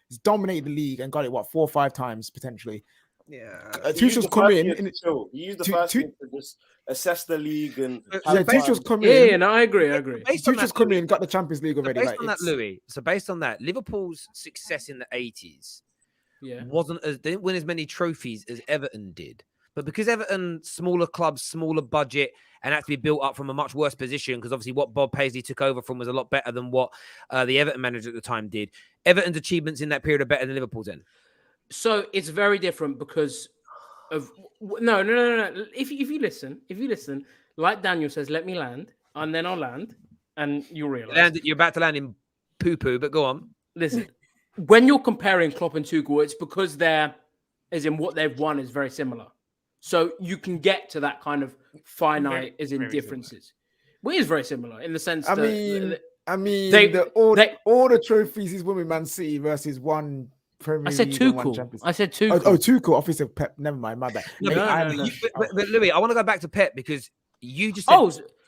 he's dominated the league and got it 4 or 5 times potentially. Yeah, Tuchel's come in. You use the first year to just assess the league and Tuchel's come in. Yeah, no, I agree. Tuchel's come in, got the Champions League already. Based on that, Louis. So based on that, Liverpool's success in the 80s, they didn't win as many trophies as Everton did. But because Everton, smaller clubs, smaller budget, and had to be built up from a much worse position, because obviously what Bob Paisley took over from was a lot better than what the Everton manager at the time did. Everton's achievements in that period are better than Liverpool's in. So it's very different because of no. If you listen, like Daniel says, let me land, and then I'll land, and you'll realize you're about to land in poo-poo. But go on. Listen, when you're comparing Klopp and Tuchel, it's because what they've won is very similar. So you can get to that kind of finite differences. Well, it is very similar in the sense all the trophies he's won with Man City versus 1 Premier League. I said Tuchel. Oh, Tuchel, officer Pep. Never mind, my bad. No. But Louis, I want to go back to Pep because you just said,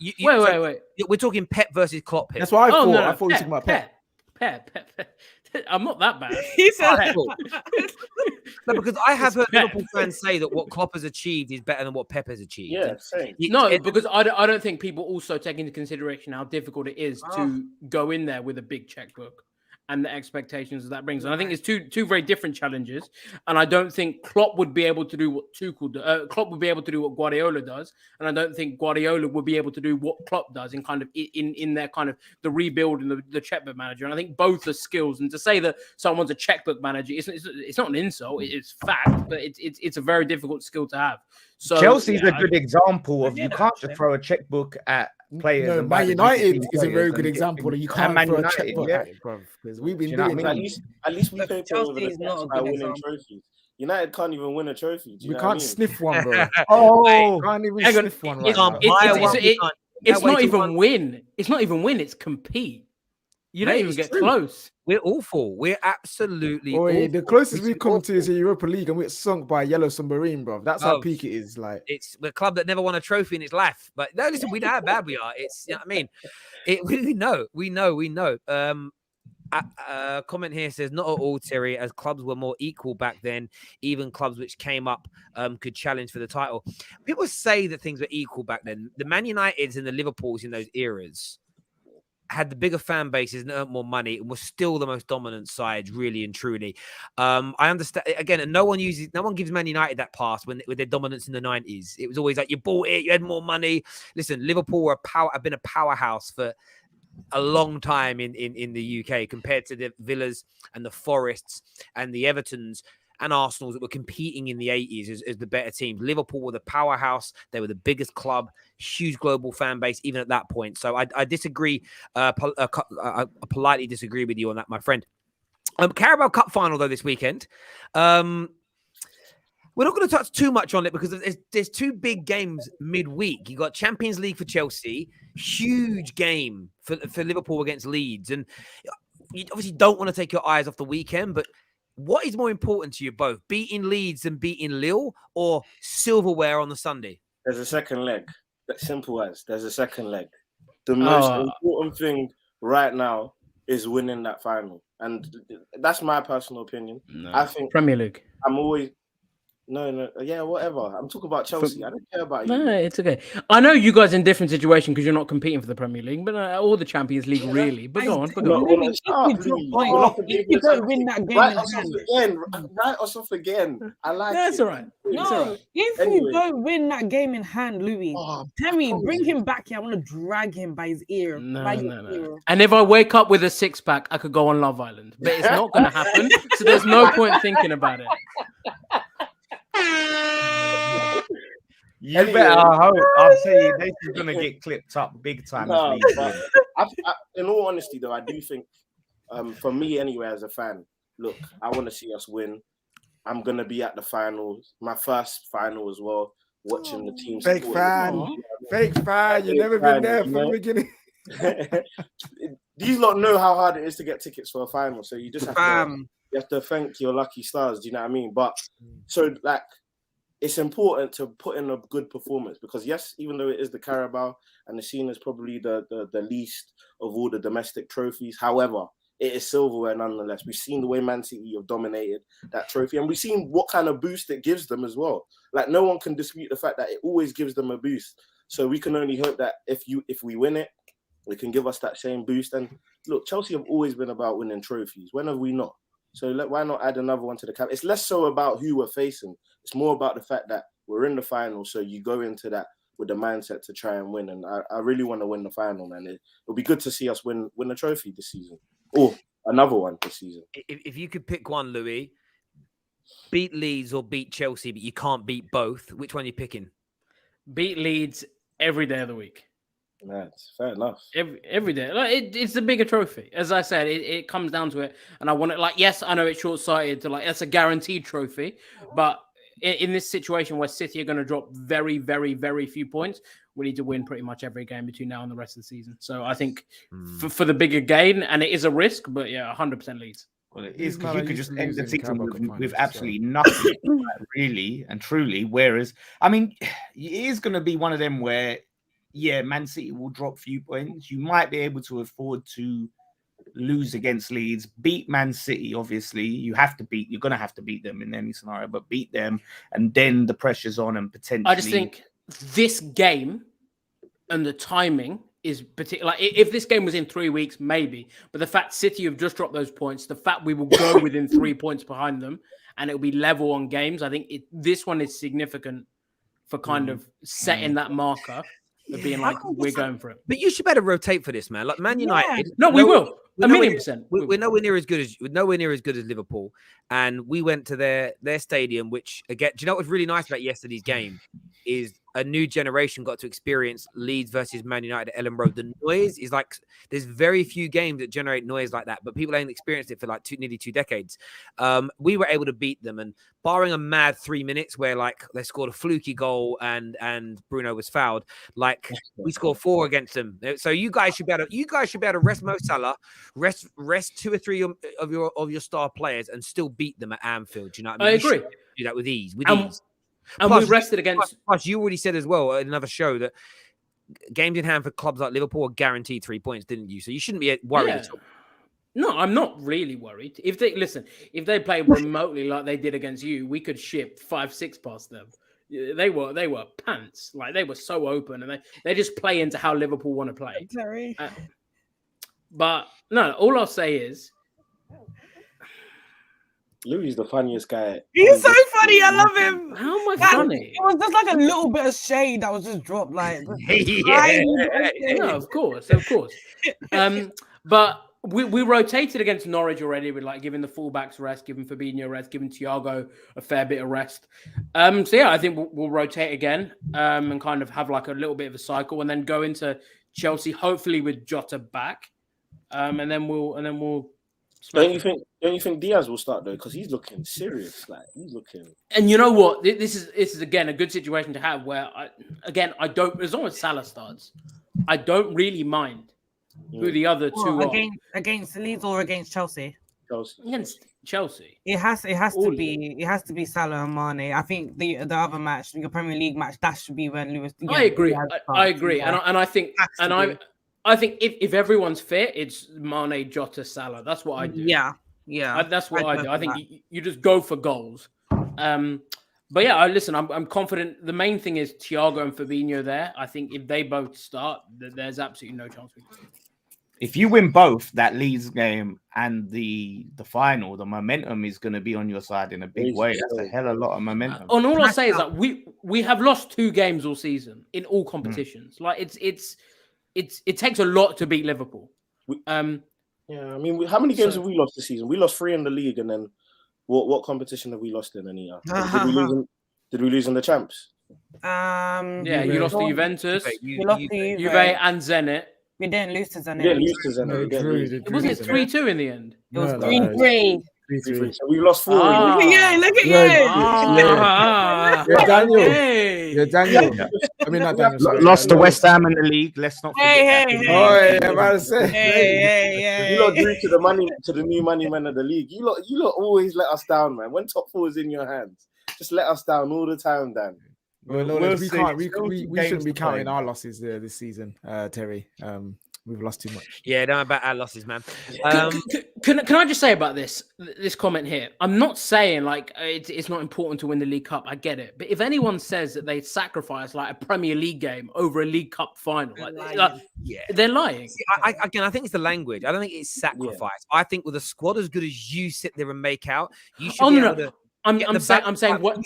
wait. We're talking Pep versus Klopp here. That's what I thought. I thought we were talking about Pep. I'm not that bad. He said No, because I have heard Liverpool fans say that what Klopp has achieved is better than what Pep has achieved. Yeah, same. Because I don't think people also take into consideration how difficult it is to go in there with a big checkbook and the expectations that brings. And I think it's two very different challenges. And I don't think Klopp would be able to do what Klopp would be able to do what Guardiola does. And I don't think Guardiola would be able to do what Klopp does in kind of in their kind of the rebuild and the checkbook manager. And I think both are skills. And to say that someone's a checkbook manager, it's not an insult. It's fact, but it's a very difficult skill to have. So Chelsea's a good example of you can't just throw a checkbook at players. No, Man United is a very good example that you can't throw a checkbook at it, bro. Because we've been doing it. At least we pay for by winning trophies. United can't even win a trophy. We can't sniff one, bro. Can't even sniff one. It's not even win. It's not even win. It's compete. You don't Mate, even it's get true. close. We're awful. We're absolutely Oi, awful. the closest we It's come to awful. is the Europa League, and we're sunk by a yellow submarine, bro. That's how Oh, peak it is. Like, We're a club that never won a trophy in its life. But no, listen, we know how bad we are. It's, you know what I mean? We know. Comment here says, not at all, Terry, as clubs were more equal back then. Even clubs which came up could challenge for the title. People say that things were equal back then. The Man Uniteds and the Liverpools in those eras had the bigger fan bases and earned more money and was still the most dominant side, really and truly. I understand again, and no one gives Man United that pass with their dominance in the 90s. It was always like you bought it, you had more money. Listen, Liverpool have been a powerhouse for a long time in the UK compared to the Villas and the Forests and the Evertons and Arsenals that were competing in the 80s as the better teams. Liverpool were the powerhouse. They were the biggest club, huge global fan base, even at that point. So I disagree. I politely disagree with you on that, my friend. Carabao Cup final, though, this weekend. We're not going to touch too much on it because there's two big games midweek. You got Champions League for Chelsea, huge game for Liverpool against Leeds. And you obviously don't want to take your eyes off the weekend, but what is more important to you both, beating Leeds and beating Lille, or silverware on the Sunday? There's a second leg. That's simple as there's a second leg. The most important thing right now is winning that final. And that's my personal opinion. No. I think Premier League. I'm always yeah, whatever. I'm talking about Chelsea. I don't care about you. No, it's okay. I know you guys in different situation because you're not competing for the Premier League, but or the Champions League, really. But go on. If you don't win that game, write us off again. I like That's it. all right. No, if you don't win that game in hand, Louis, Terry, bring him back here. I want to drag him by his ear. No. And if I wake up with a six-pack, I could go on Love Island, but it's not going to happen. So there's no point thinking about it. You better hope. I'm saying this is gonna get clipped up big time. No, in all honesty, though, I do think, for me anyway, as a fan, look, I want to see us win. I'm gonna be at the finals, my first final as well, watching the team. Fake fan. You've never been there from the beginning. These lot know how hard it is to get tickets for a final, so you just have to thank your lucky stars. Do you know what I mean? But so like, it's important to put in a good performance because yes, even though it is the Carabao and the scene is probably the least of all the domestic trophies, however, it is silverware nonetheless. We've seen the way Man City have dominated that trophy, and we've seen what kind of boost it gives them as well. Like, no one can dispute the fact that it always gives them a boost. So we can only hope that if we win it, it can give us that same boost. And look, Chelsea have always been about winning trophies. When have we not? So why not add another one to the cap? It's less so about who we're facing. It's more about the fact that we're in the final. So you go into that with the mindset to try and win. And I really want to win the final, man. It'll be good to see us win a trophy this season. Or another one this season. If you could pick one, Louis, beat Leeds or beat Chelsea, but you can't beat both, which one are you picking? Beat Leeds every day of the week. That's fair enough. Every day. Like, it's the bigger trophy. As I said, it comes down to it. And I want it, like, yes, I know it's short-sighted to, like, that's a guaranteed trophy. But in this situation where City are going to drop very, very, very few points, we need to win pretty much every game between now and the rest of the season. So I think for the bigger gain, and it is a risk, but yeah, 100% Leeds. Well, it is because you could just end the season with absolutely nothing, really and truly. Whereas, I mean, it is going to be one of them where, yeah, Man City will drop few points. You might be able to afford to lose against Leeds, beat Man City. Obviously, you're going to have to beat them in any scenario, but beat them, and then the pressure's on, and potentially. I just think this game and the timing is particular. Like, if this game was in 3 weeks, maybe, but the fact City have just dropped those points, the fact we will go within 3 points behind them, and it'll be level on games. I think this one is significant for kind of setting that marker. Of being like, we're going for it. But you should better rotate for this, man. Like Man United. No, we will. A million percent. We're nowhere near as good as Liverpool. And we went to their stadium, which again, do you know what was really nice about yesterday's game? is a new generation got to experience Leeds versus Man United at Ellen Road. The noise is like, there's very few games that generate noise like that, but people ain't experienced it for like nearly 2 decades. We were able to beat them, and barring a mad 3 minutes where like they scored a fluky goal and Bruno was fouled, like we scored 4 against them. So you guys should be able to rest Mo Salah, rest 2 or 3 of your star players, and still beat them at Anfield. You know what I mean? I agree. Do that with ease. And Plus, we rested against. Plus, you already said as well in another show that games in hand for clubs like Liverpool are guaranteed 3 points, didn't you? So you shouldn't be worried at all. No, I'm not really worried. If they play remotely like they did against you, we could ship 5-6 past them. They were pants. Like they were so open, and they just play into how Liverpool want to play. Sorry. But no, all I'll say is. Louis the funniest guy. He's so funny. I love him. How am I funny? It was just like a little bit of shade that was just dropped. Like, No, of course. But we rotated against Norwich already with like giving the fullbacks rest, giving Fabinho rest, giving Thiago a fair bit of rest. So yeah, I think we'll rotate again and kind of have like a little bit of a cycle, and then go into Chelsea, hopefully with Jota back, and then we'll. Don't you think Diaz will start though? Because he's looking serious. Like he's looking. And you know what? This is again a good situation to have. Where I don't, as long as Salah starts, I don't really mind who the other two are. Against Leeds or against Chelsea? Against Chelsea. It has to be Salah and Mane. I think the other match, the Premier League match, that should be when Lewis. I agree. I agree, and I think I think if everyone's fit, it's Mane, Jota, Salah. That's what I do. Yeah. That's what I do. I think you just go for goals. But yeah, I'm confident. The main thing is Thiago and Fabinho there. I think if they both start, there's absolutely no chance we can. If you win both that Leeds game and the final, the momentum is going to be on your side in a big way. That's a hell of a lot of momentum. And all I'll say is that we have lost 2 games all season in all competitions. Like it takes a lot to beat Liverpool. Yeah, I mean, how many games have we lost this season? We lost 3 in the league, and then what competition have we lost in? Anita? Did we lose in the champs? Yeah, you lost to Juventus, You lost to Juve, and Zenit. We didn't lose to Zenit. We didn't lose to Zenit. It wasn't 3-2 in the end. It was 3-3. So we lost 4. Yeah, look at you. Yeah, Daniel. I mean, not Daniel. Sorry. Lost to West Ham in the league. Let's not forget. Hey. I'm about to say. Hey. You lot drew to the new money men of the league. You lot always let us down, man. When top 4 is in your hands, just let us down all the time, Dan. Well, we shouldn't be counting our losses this season, Terry. We've lost too much. Yeah, don't about our losses, man. Can I just say about this comment here? I'm not saying like it's not important to win the League Cup. I get it, but if anyone says that they sacrifice like a Premier League game over a League Cup final, they're lying. See, I think it's the language. I don't think it's sacrifice. Yeah. I think with a squad as good as you sit there and make out, you should be able to. I'm saying what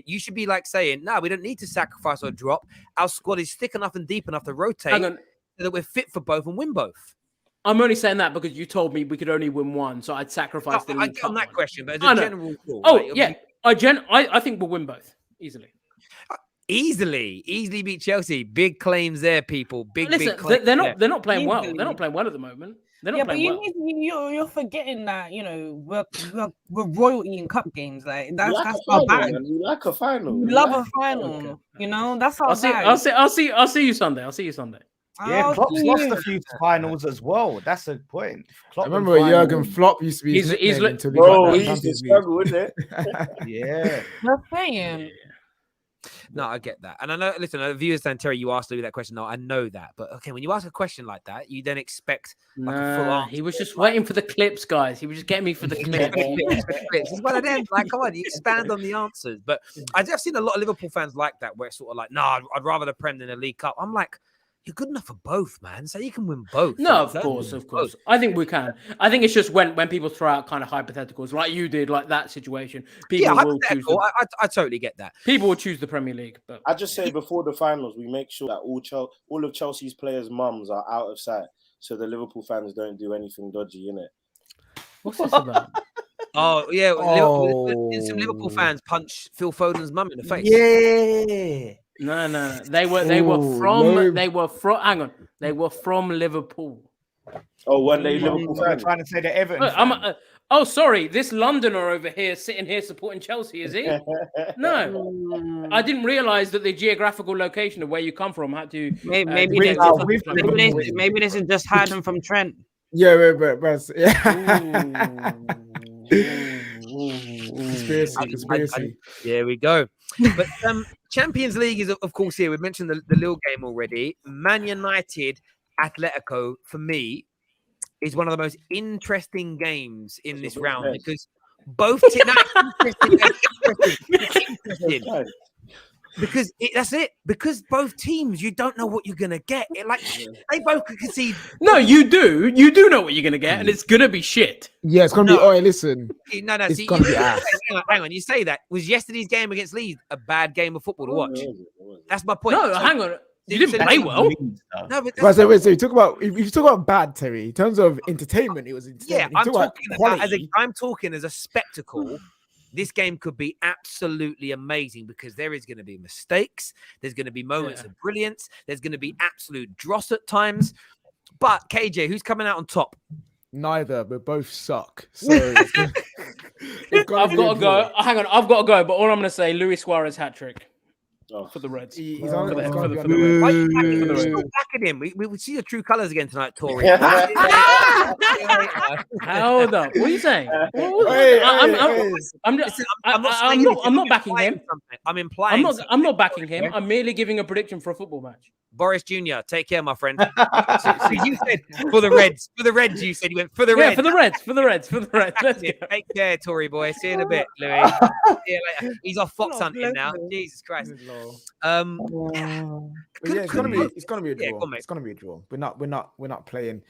you should be like saying. No, we don't need to sacrifice or drop. Our squad is thick enough and deep enough to rotate. So that we're fit for both and win both. I'm only saying that because you told me we could only win one, so I'd sacrifice the League Cup on that one. question, but as a general rule. I think we'll win both easily. Easily beat Chelsea. Big claims there, people. Big claims. They're not playing well. They're not playing well at the moment. They're not playing well. You're forgetting that we're royalty in cup games. Like that's our bag. We like a final. We love a final. Okay. That's our bag. I'll see you Sunday. Yeah, Klopp's lost a few finals as well. That's a point. I remember Jurgen Klopp used to be. He's he used to struggle, isn't it? Yeah. You're saying. No, I get that. And I know, listen, the viewers saying, Terry, you asked Louis that question. No, I know that. But okay, when you ask a question like that, you then expect like a full answer. He was just waiting for the clips, guys. He was just getting me for the clips. It's one of them. Like, come on, you expand on the answers. But I've seen a lot of Liverpool fans like that, where it's sort of like, I'd rather the Prem than the League Cup. I'm like, you're good enough for both, man. So you can win both. No, of course. I think we can. I think it's just when people throw out kind of hypotheticals, like you did, like that situation. People will choose. I totally get that. People will choose the Premier League. But I just say before the finals, we make sure that all of Chelsea's players' mums are out of sight, so the Liverpool fans don't do anything dodgy, innit? What's this about? Oh yeah, some Liverpool fans punch Phil Foden's mum in the face. Yeah. No. They were from. Hang on. They were from Liverpool. Oh, one day Liverpool You're fan. trying to say the Everton. Oh, sorry. This Londoner over here sitting here supporting Chelsea, is he? No, I didn't realize that the geographical location of where you come from had to. Maybe they should just hide them from Trent. Yeah, but Conspiracy. There we go. But Champions League is, of course, here. We've mentioned the Lille game already. Man United, Atletico, for me, is one of the most interesting games in this round because both teams. Interesting. Because that's it. Because both teams, you don't know what you're gonna get. They both could concede. No, you do. You do know what you're gonna get, and it's gonna be shit. Yeah, it's gonna be. Oh, listen. No. It's See, gonna be ass. hang on. You say that was yesterday's game against Leeds a bad game of football to watch? That's my point. No, hang on. You didn't play well. No, but So you talk about if you talk about bad, Terry, in terms of entertainment, it was entertainment. I'm talking as a spectacle. This game could be absolutely amazing because there is going to be mistakes. There's going to be moments of brilliance. There's going to be absolute dross at times. But KJ, who's coming out on top? Neither, but both suck. So I've got to go. Hang on, I've got to go. But all I'm going to say, Luis Suarez hat trick for the Reds. He's on For the Reds. Why are you backing him? We see your true colours again tonight, Tory. Hold up. What are you saying? I'm not backing him. I'm implying. I'm not backing him. I'm merely giving a prediction for a football match. Boris Jr., take care, my friend. So you said for the Reds. For the Reds, you said you went for the Reds. Yeah, for the Reds. Let's go. Take care, Tory boy. See you in a bit, Louis. See you later. He's off fox hunting now. Jesus Christ. It's gonna be a draw. It's gonna be a draw. We're not playing.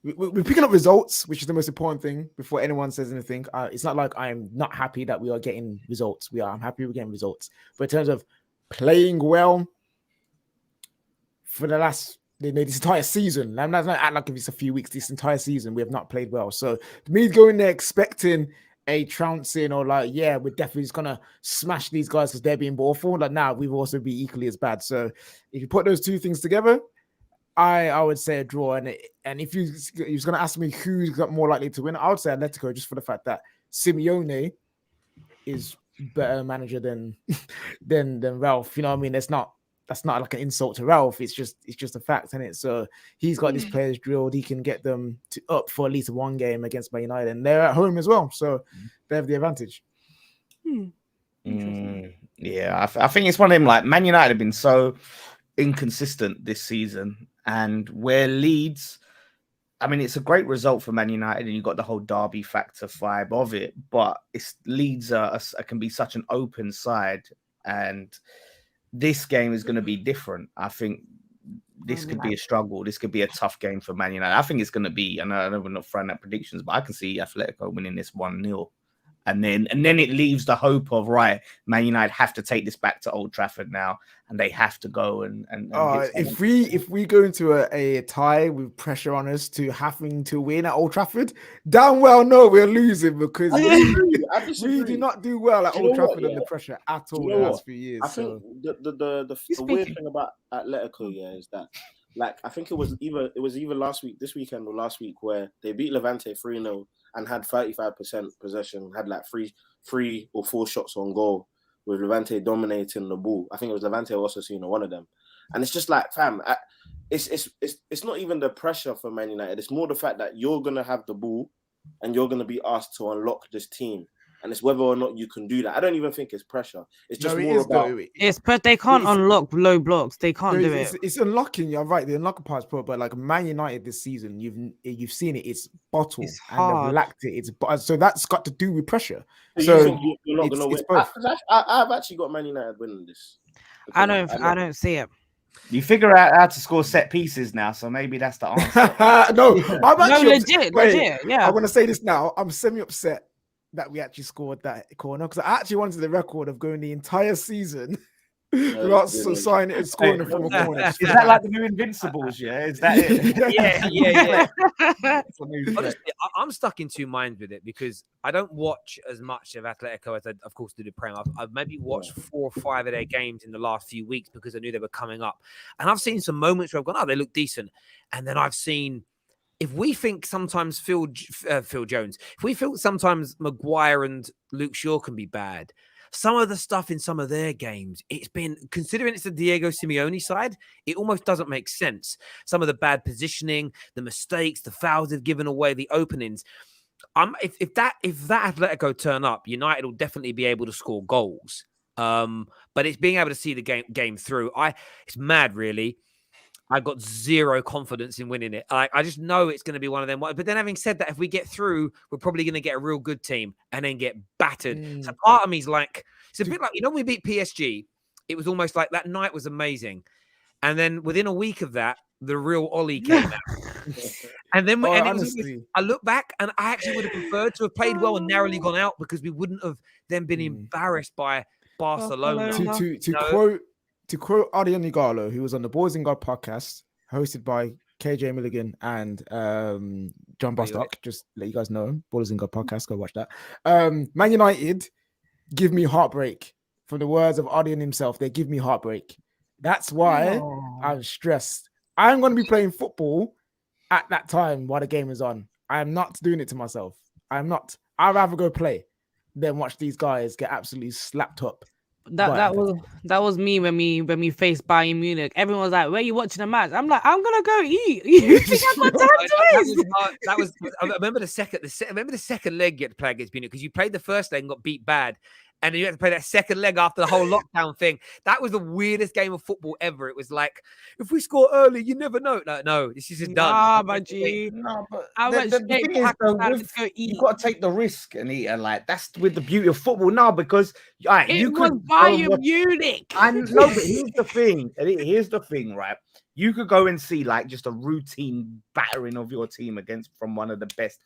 We're picking up results, which is the most important thing before anyone says anything. It's not like I'm not happy that we are getting results. I'm happy we're getting results. But in terms of playing well for this entire season, I'm not act like if it's a few weeks, this entire season, we have not played well. So me going there expecting a trouncing or we're definitely just gonna smash these guys because they're being awful. We've also be equally as bad. So if you put those two things together, I would say a draw. And if you're going to ask me who's got more likely to win, I would say Atletico, just for the fact that Simeone is better manager than Ralph. You know what I mean? That's not like an insult to Ralph. It's just a fact, isn't it? So he's got these players drilled. He can get them up for at least one game against Man United, and they're at home as well, so they have the advantage. Yeah, I think it's one of them. Like Man United have been so inconsistent this season, and where Leeds, I mean, it's a great result for Man United, and you've got the whole derby factor vibe of it, but Leeds can be such an open side, and this game is going to be different. I think this could be a struggle. This could be a tough game for Man United. I think it's going to be, I know we're not throwing out predictions, but I can see Atletico winning this 1-0. And then it leaves the hope of, right, Man United have to take this back to Old Trafford now, and they have to go and if we go into a tie with pressure on us to having to win at Old Trafford, damn well no, we're losing because we do not do well at Old Trafford under pressure at all the last few years. I think the weird thing about Atletico, is that I think it was either this weekend or last week where they beat Levante 3-0 and had 35% possession, had 3 or 4 shots on goal with Levante dominating the ball. I think it was Levante or Osasuna, one of them. And it's just fam, it's not even the pressure for Man United. It's more the fact that you're going to have the ball and you're going to be asked to unlock this team. And it's whether or not you can do that. I don't even think it's pressure. It's just but they can't unlock low blocks. They can't do it. It's unlocking. You're right. The unlocking part's pro, but Man United this season, you've seen it. It's bottled and they've lacked it. So that's got to do with pressure. So you're not going to win. I've actually got Man United winning this. I don't see it. You figure out how to score set pieces now, so maybe that's the answer. No, I'm actually legit. Yeah, I'm going to say this now. I'm semi-upset that we actually scored that corner because I actually wanted the record of going the entire season Without signing it and scoring it from a corner. Is that like the new Invincibles? Yeah, is that it? Yeah. It's a new threat. Honestly, I'm stuck in two minds with it because I don't watch as much of Atletico as I, of course, do the Prem. I've maybe watched 4 or 5 of their games in the last few weeks because I knew they were coming up. And I've seen some moments where I've gone, oh, they look decent. And then I've seen, if we think sometimes Phil Jones, if we feel sometimes Maguire and Luke Shaw can be bad, some of the stuff in some of their games, it's been, considering it's the Diego Simeone side, it almost doesn't make sense. Some of the bad positioning, the mistakes, the fouls they've given away, the openings. If that Atletico turn up, United will definitely be able to score goals. But it's being able to see the game through. It's mad, really. I got zero confidence in winning it. I just know it's going to be one of them. But then having said that, if we get through, we're probably going to get a real good team and then get battered. So part of me is like, it's a bit like, when we beat PSG, it was almost like that night was amazing. And then within a week of that, the real Ollie came out. And then I look back and I actually would have preferred to have played well and narrowly gone out because we wouldn't have then been embarrassed by Barcelona. To quote Adrian Igalo, who was on the Boys in God podcast, hosted by KJ Milligan and John Bostock, just let you guys know, Boys in God podcast, go watch that. Man United give me heartbreak. From the words of Adrian himself, they give me heartbreak. That's why I'm stressed. I'm going to be playing football at that time while the game is on. I'm not doing it to myself. I'm not. I'd rather go play than watch these guys get absolutely slapped up. That was me when we faced Bayern Munich. Everyone was like, "Where are you watching the match?" I'm like, "I'm gonna go eat." You think I've got time to waste? I remember the second leg you had to play against Munich because you played the first leg and got beat bad. And then you had to play that second leg after the whole lockdown thing. That was the weirdest game of football ever. It was like, if we score early, you never know. No, this is just done. Nah, my G. No, but the thing is, though, you've got to take the risk and eat. And like, that's with the beauty of football now because you could Bayern Munich. I know, but here's the thing. Here's the thing, right? You could go and see like just a routine battering of your team from one of the best.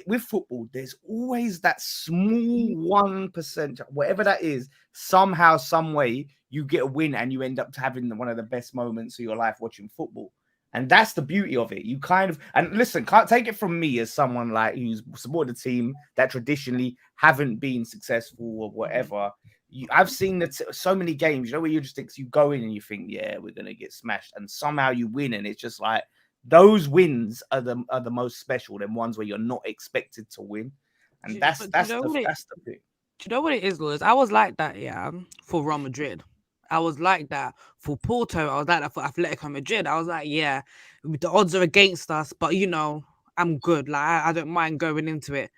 With football, there's always that small 1%, whatever that is, somehow, some way, you get a win and you end up having one of the best moments of your life watching football. And that's the beauty of it. You kind of, and listen, can't take it from me as someone like who's supported a team that traditionally haven't been successful or whatever. I've seen that so many games, where you just you go in and you think, yeah, we're going to get smashed. And somehow you win. And it's just like, those wins are the most special than ones where you're not expected to win, and that's the thing. Do you know what it is, Lewis? I was like that, for Real Madrid. I was like that for Porto. I was like that for Atletico Madrid. I was like, yeah, the odds are against us, but I'm good. Like I don't mind going into it.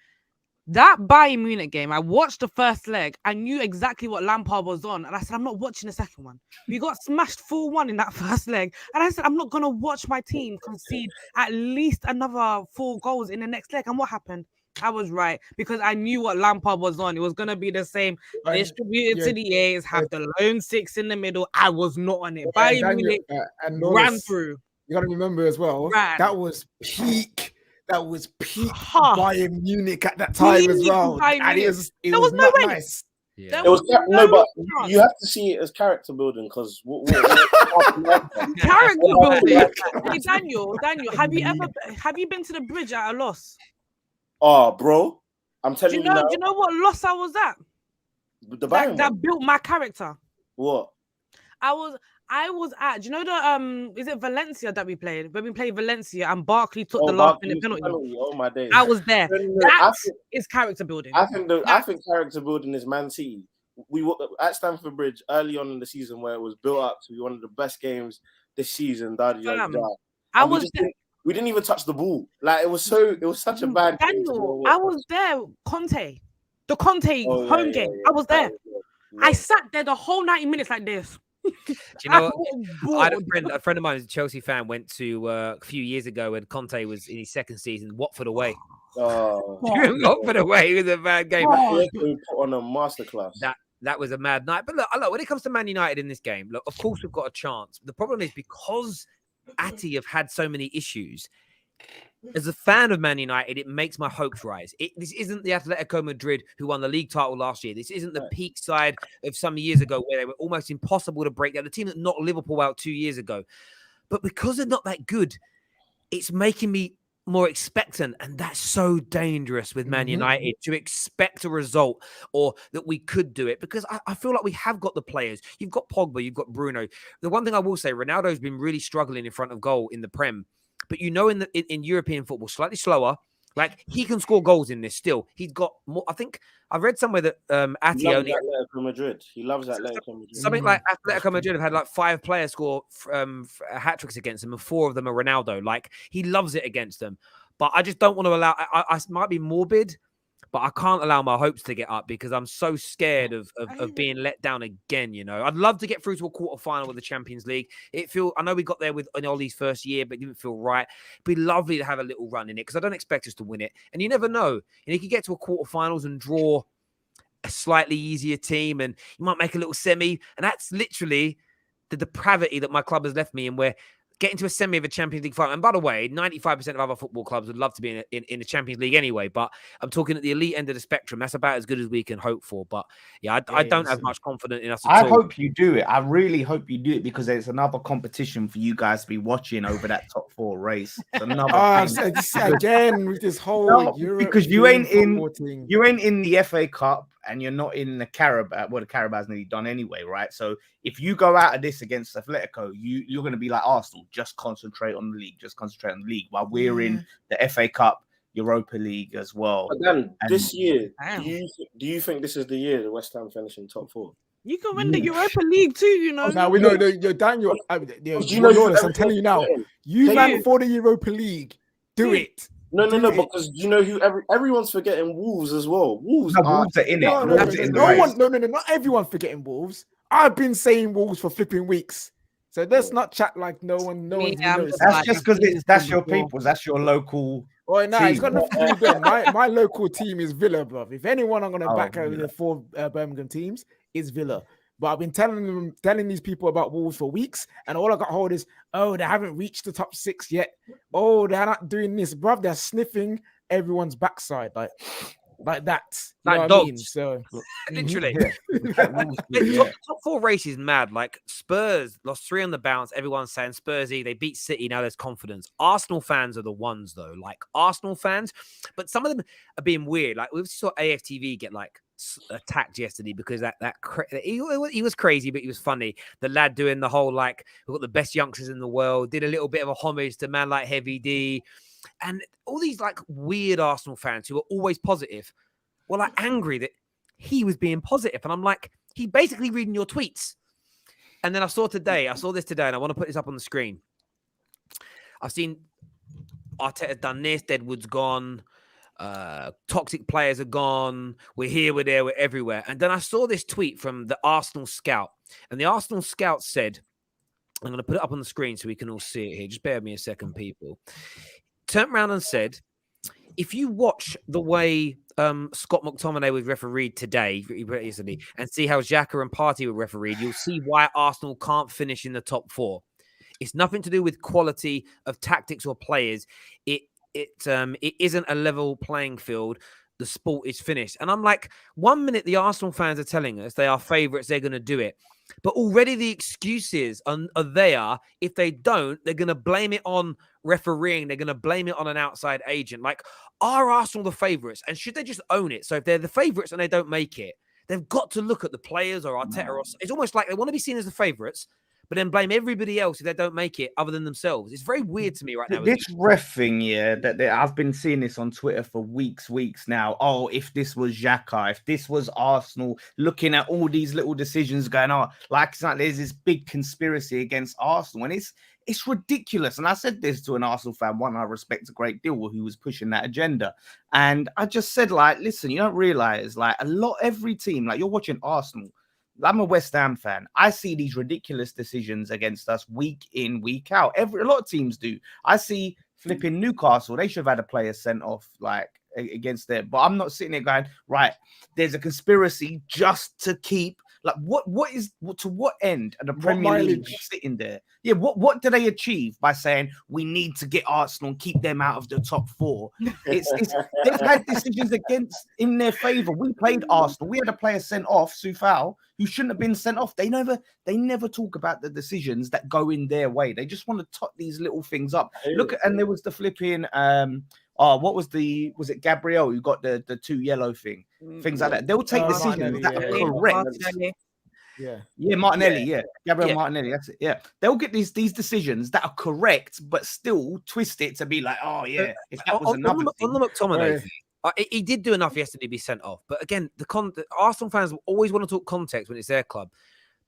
That Bayern Munich game, I watched the first leg. I knew exactly what Lampard was on. And I said, I'm not watching the second one. We got smashed 4-1 in that first leg. And I said, I'm not going to watch my team concede at least another 4 goals in the next leg. And what happened? I was right because I knew what Lampard was on. It was going to be the same. Distributed to the A's, have the lone 6 in the middle. I was not on it. Bayern Munich ran through. You got to remember as well, that was peak. That was peak Bayern Munich at that time as well. And it was not nice. Yeah. It was but you have to see it as character building because character building. Hey, Daniel, have you been to the bridge at a loss? Oh, bro, I'm telling you now. Do you know what loss I was at? The Bayern that built my character. What? I was at, do you know the is it Valencia that we played? When we played Valencia and Barkley took the last minute penalty. Oh my days. I was there. That is character building. I think character building is Man City. We were at Stamford Bridge early on in the season where it was built up to be one of the best games this season. We didn't even touch the ball. Like it was such a bad Daniel, I was there. The Conte home game. I was there. I sat there the whole 90 minutes like this. Do you know what? I had a friend of mine who's a Chelsea fan went to a few years ago when Conte was in his second season, Watford away. Watford away. It was a bad game. Put on a masterclass. That was a mad night. But look, when it comes to Man United in this game, look, of course we've got a chance. The problem is because Ati have had so many issues, as a fan of Man United, it makes my hopes rise. This isn't the Atletico Madrid who won the league title last year. This isn't the peak side of some years ago where they were almost impossible to break down. The team that knocked Liverpool out 2 years ago. But because they're not that good, it's making me more expectant. And that's so dangerous with Man United, to expect a result or that we could do it, because I feel like we have got the players. You've got Pogba, you've got Bruno. The one thing I will say, Ronaldo's been really struggling in front of goal in the Prem. But you know, in European football, slightly slower. Like, he can score goals in this still. He's got more. I think I read somewhere that Ati only Atletico Madrid. He loves Atletico Madrid. Something like Atletico Madrid have had like 5 players score hat tricks against him, and 4 of them are Ronaldo. Like, he loves it against them. But I just don't want to allow. I might be morbid, but I can't allow my hopes to get up because I'm so scared of being let down again. You know, I'd love to get through to a quarterfinal with the Champions League. I know we got there with Ollie's first year, but it didn't feel right. It'd be lovely to have a little run in it because I don't expect us to win it. And you never know. And you could get to a quarterfinals and draw a slightly easier team, and you might make a little semi. And that's literally the depravity that my club has left me in, where getting to a semi of a Champions League final. And by the way, 95% of other football clubs would love to be in the Champions League anyway. But I'm talking at the elite end of the spectrum. That's about as good as we can hope for. But yeah, I don't have much confidence in us at all. I hope you do it. I really hope you do it, because it's another competition for you guys to be watching over that top 4 race. It's another thing. Again with this whole because you ain't in the FA Cup and you're not in the Carabao. Well, the Carabao's nearly done anyway, right? So if you go out of this against Atletico, you're going to be like Arsenal, just concentrate on the league, while we're in the FA Cup, Europa League as well. But then this year, do you think this is the year the West Ham finish in top 4? You can win the Europa League too, you know. Now we know you're Daniel. I'm telling you now, you ran for the Europa League. Do it. No, because you know who everyone's forgetting Wolves as well. Wolves are in it. Not everyone's forgetting Wolves. I've been saying Wolves for flipping weeks. So let's not chat like no one knows. That's just because that's your people. That's your local. Oh, no, it's got nothing to do with them. My local team is Villa, bro. If anyone I'm going to back over the 4 Birmingham teams, is Villa. But I've been telling these people about Wolves for weeks, and all I got hold is, they haven't reached the top 6 yet. Oh, they're not doing this, bruv. They're sniffing everyone's backside like that. You know what I mean? So literally, top 4 race is mad. Like, Spurs lost 3 on the bounce. Everyone's saying Spursy, they beat City. Now there's confidence. Arsenal fans are the ones though, like Arsenal fans, but some of them are being weird. Like, we saw AFTV get like attacked yesterday because he was crazy, but he was funny. The lad doing the whole like, we've got the best youngsters in the world, did a little bit of a homage to man like Heavy D, and all these like weird Arsenal fans who are always positive were like angry that he was being positive, and I'm like, he basically reading your tweets. And then I saw this today, and I want to put this up on the screen. I've seen Arteta's done this, Deadwood's gone, toxic players are gone, we're here, we're there, we're everywhere. And then I saw this tweet from the Arsenal scout, and the Arsenal scout said, I'm going to put it up on the screen so we can all see it here. Just bear with me a second, people. Turned around and said, if you watch the way Scott McTominay was refereed today, recently, and see how Xhaka and Partey were refereed, you'll see why Arsenal can't finish in the top 4. It's nothing to do with quality of tactics or players. It isn't a level playing field. The sport is finished. And I'm like, 1 minute the Arsenal fans are telling us they are favourites, they're going to do it. But already the excuses are there. If they don't, they're going to blame it on refereeing. They're going to blame it on an outside agent. Like, are Arsenal the favourites? And should they just own it? So if they're the favourites and they don't make it, they've got to look at the players or Arteta. Or, it's almost like they want to be seen as the favourites, but then blame everybody else if they don't make it other than themselves. It's very weird to me right now. This ref thing, that I've been seeing this on Twitter for weeks now. Oh, if this was Xhaka, if this was Arsenal, looking at all these little decisions going on, like it's like there's this big conspiracy against Arsenal, and it's ridiculous. And I said this to an Arsenal fan, one I respect a great deal, who was pushing that agenda. And I just said, like, listen, you don't realize, like, every team, like, you're watching Arsenal. I'm a West Ham fan. I see these ridiculous decisions against us week in, week out. A lot of teams do. I see flipping Newcastle. They should have had a player sent off like against them. But I'm not sitting there going, right, there's a conspiracy just to keep Like, to what end are the What Premier League mileage? sitting there? Yeah, what do they achieve by saying we need to get Arsenal and keep them out of the top 4? It's they've had decisions in their favour. We played Arsenal. We had a player sent off, Soufal, who shouldn't have been sent off. They never talk about the decisions that go in their way. They just want to tot these little things up. And there was the flipping was it Gabriel who got the 2 yellow things like that. They'll take decisions that are correct. Martinelli, Gabriel Martinelli, that's it. Yeah, they'll get these decisions that are correct, but still twist it to be like, oh yeah, if that was another thing. On the McTominay thing, he did do enough yesterday to be sent off. But again, the Arsenal fans always want to talk context when it's their club.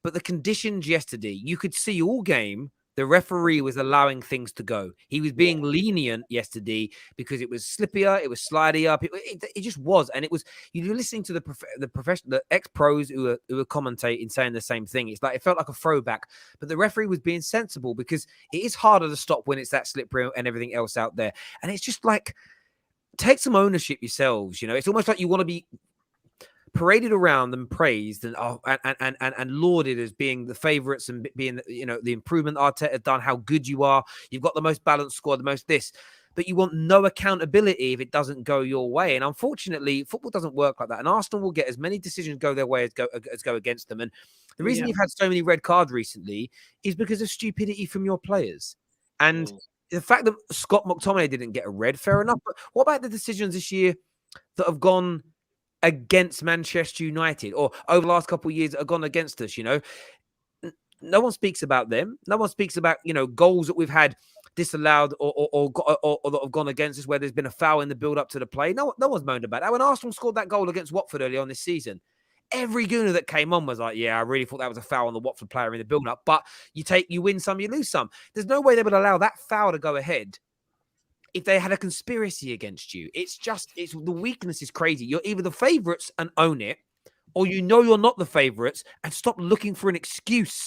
But the conditions yesterday, you could see all game, the referee was allowing things to go. He was being lenient yesterday because it was slippier, it was slidier. It just was. And it was, you're listening to the ex-pros who were commentating saying the same thing. It's like, it felt like a throwback. But the referee was being sensible because it is harder to stop when it's that slippery and everything else out there. And it's just like, take some ownership yourselves. It's almost like you want to be paraded around and praised and lauded as being the favourites and being the improvement Arteta has done, how good you are, you've got the most balanced squad, the most this, but you want no accountability if it doesn't go your way. And unfortunately, football doesn't work like that. And Arsenal will get as many decisions go their way as go against them. And the reason you've had so many red cards recently is because of stupidity from your players. And the fact that Scott McTominay didn't get a red, fair enough. But what about the decisions this year that have gone against Manchester United or over the last couple of years that have gone against us? No one speaks about them. No one speaks about, goals that we've had disallowed or that have gone against us where there's been a foul in the build up to the play. No one's moaned about that. When Arsenal scored that goal against Watford early on this season, every gooner that came on was like, yeah, I really thought that was a foul on the Watford player in the build up, but you win some, you lose some. There's no way they would allow that foul to go ahead if they had a conspiracy against you. The weakness is crazy. You're either the favourites and own it, or you're not the favourites and stop looking for an excuse.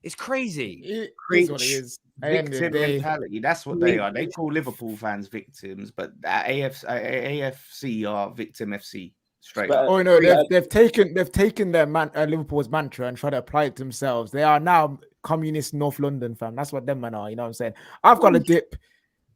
It's crazy. It is what it is. Victim mentality. That's what they are. They call Liverpool fans victims, but AFC are victim FC. Straight up. Oh no, they've taken their Liverpool's mantra and tried to apply it to themselves. They are now communist North London fam. That's what them men are. You know what I'm saying? I've got a dip.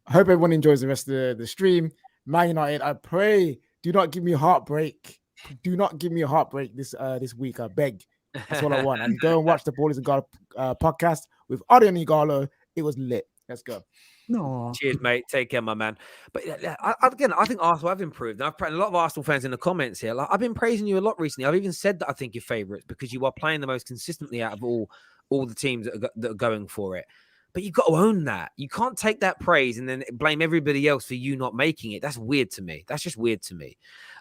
I hope everyone enjoys the rest of the stream. Man United, I pray, do not give me heartbreak. Do not give me a heartbreak this week. I beg. That's what I want. And go and watch the Ballers and God podcast with Adi and Igalo. It was lit. Let's go. No. Cheers, mate. Take care, my man. But I think Arsenal have improved. And I've a lot of Arsenal fans in the comments here. Like, I've been praising you a lot recently. I've even said that I think you're favourites because you are playing the most consistently out of all the teams that are going for it. But you've got to own that. You can't take that praise and then blame everybody else for you not making it. That's weird to me. That's just weird to me.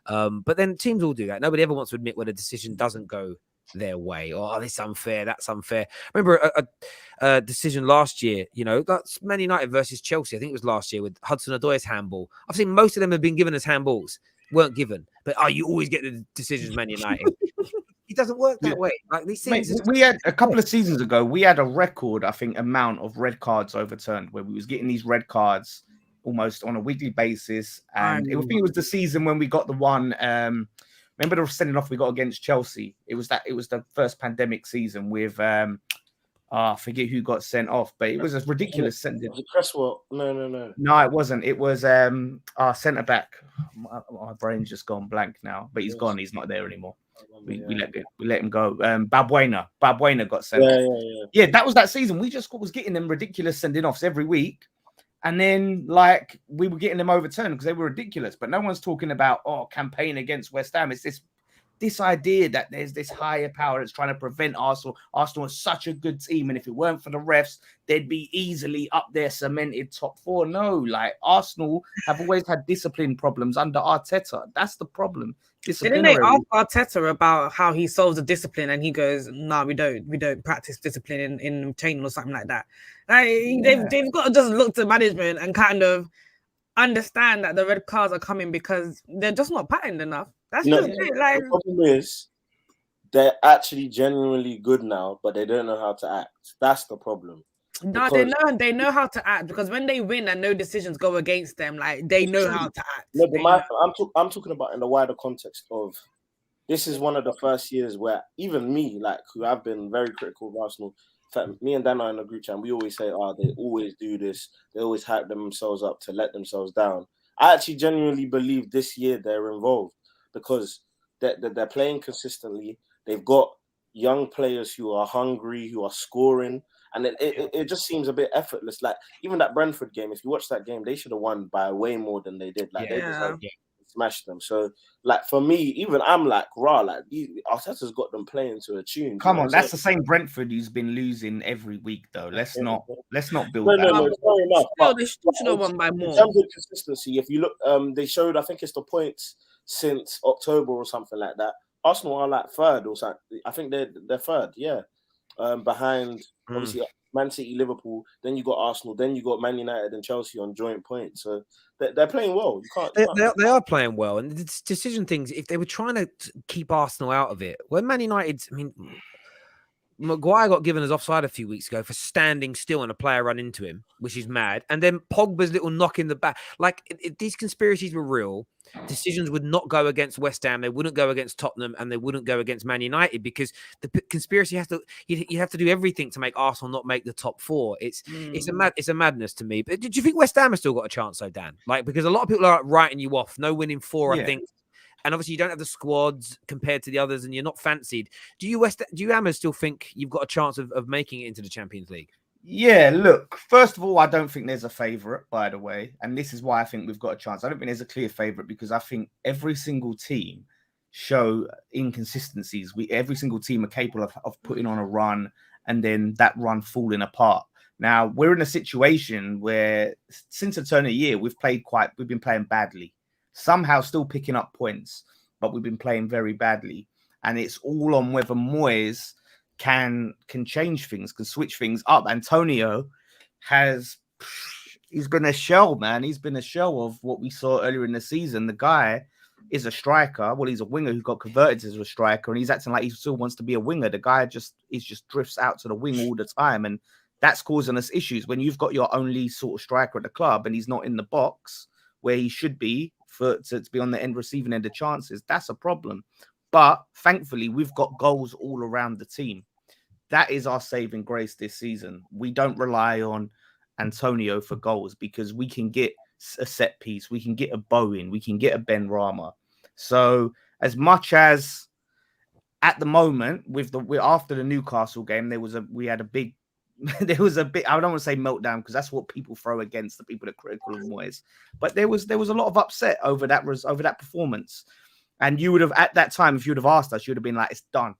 But then teams all do that. Nobody ever wants to admit when a decision doesn't go their way. Oh, this unfair, that's unfair. I remember a decision last year, that's Man United versus Chelsea. I think it was last year with Hudson-Odoi's handball. I've seen most of them have been given as handballs. Weren't given. But you always get the decisions, Man United. It doesn't work that way. Like these things. Mate, we had a couple of seasons ago, we had a record, I think, amount of red cards overturned where we was getting these red cards almost on a weekly basis. And I think it was the season when we got the one. Remember the sending off we got against Chelsea? It was the first pandemic season with I forget who got sent off, but it was a ridiculous sending. The Cresswell? No. No, it wasn't. It was our centre back. My brain's just gone blank now, but he's gone. He's not there anymore. We let him go. Babwena got sent off. Yeah, that was that season. We just was getting them ridiculous sending offs every week. And then, we were getting them overturned because they were ridiculous. But no one's talking about, campaign against West Ham. It's this idea that there's this higher power that's trying to prevent Arsenal. Arsenal is such a good team. And if it weren't for the refs, they'd be easily up there, cemented top 4. No, Arsenal have always had discipline problems under Arteta. That's the problem. Didn't they ask Arteta about how he solves the discipline, and he goes, "No, we don't practice discipline in training or something like that." They've got to just look to management and kind of understand that the red cards are coming because they're just not patterned enough. That's just it. The problem is they're actually genuinely good now, but they don't know how to act. That's the problem. No, they know how to act because when they win and no decisions go against them, they know how to act. No, but I'm talking about in the wider context of this is one of the first years where even me, like, who I've been very critical of Arsenal. In fact, me and Dan are in a group chat, and we always say, "Oh, they always do this. They always hype themselves up to let themselves down." I actually genuinely believe this year they're involved because they're playing consistently. They've got young players who are hungry, who are scoring, and it just seems a bit effortless. Like even that Brentford game, if you watch that game, they should have won by way more than they did. Like they deserved to smash them. So like for me, even I'm like, raw, like Arteta's got them playing to a tune. Come on, that's the same Brentford who's been losing every week, though. Let's not build that. No, fair enough. Still, they still should have won by In more. terms of consistency, if you look, they showed, I think it's the points since October or something like that. Arsenal are like third or something. I think they're third, yeah. Behind obviously Man City, Liverpool. Then you got Arsenal. Then you got Man United and Chelsea on joint points. So they're playing well. They are playing well, and the decision things. If they were trying to keep Arsenal out of it, when Man United, I mean, Maguire got given as offside a few weeks ago for standing still and a player run into him, which is mad. And then Pogba's little knock in the back. Like, if these conspiracies were real, decisions would not go against West Ham. They wouldn't go against Tottenham, and they wouldn't go against Man United because the conspiracy has to. You have to do everything to make Arsenal not make the top four. It's a madness to me. But did you think West Ham has still got a chance, though, Dan? Like, because a lot of people are writing you off. No winning four, I think. And obviously, you don't have the squads compared to the others, and you're not fancied. Do you Hammers still think you've got a chance of making it into the Champions League? Yeah, look, first of all, I don't think there's a favourite, by the way. And this is why I think we've got a chance. I don't think there's a clear favourite because I think every single team show inconsistencies. Every single team are capable of putting on a run and then that run falling apart. Now, we're in a situation where since the turn of the year, we've been playing badly. Somehow still picking up points, but we've been playing very badly. And it's all on whether Moyes can change things, can switch things up. Antonio he's been a shell, man. He's been a shell of what we saw earlier in the season. The guy is a striker. Well, he's a winger who got converted as a striker, and he's acting like he still wants to be a winger. The guy just drifts out to the wing all the time, and that's causing us issues. When you've got your only sort of striker at the club and he's not in the box where he should be, to be on the end receiving end of chances, that's a problem. But thankfully, we've got goals all around the team. That is our saving grace this season. We don't rely on Antonio for goals because we can get a set piece, we can get a Bowen, we can get a Ben Rama. So as much as at the moment after the Newcastle game, we had a big. There was a bit, I don't want to say meltdown because that's what people throw against the people that are critical of Moyes. But there was a lot of upset over that performance. And you would have, at that time, if you would have asked us, you would have been like, it's done.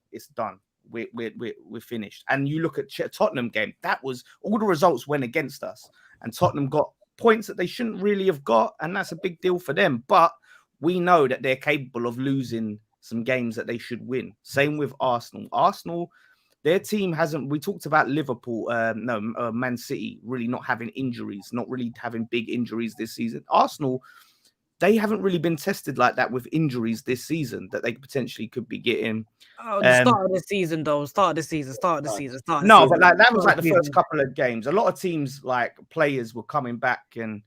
We're finished. And you look at Tottenham game, that was all the results went against us. And Tottenham got points that they shouldn't really have got. And that's a big deal for them. But we know that they're capable of losing some games that they should win. Same with Arsenal. Arsenal, their team hasn't. We talked about Liverpool, Man City really not having injuries, not really having big injuries this season. Arsenal, they haven't really been tested like that with injuries this season that they potentially could be getting. Oh, the start of the season, though. Start of the season. But like that was like the first couple of games. A lot of teams, like players, were coming back, and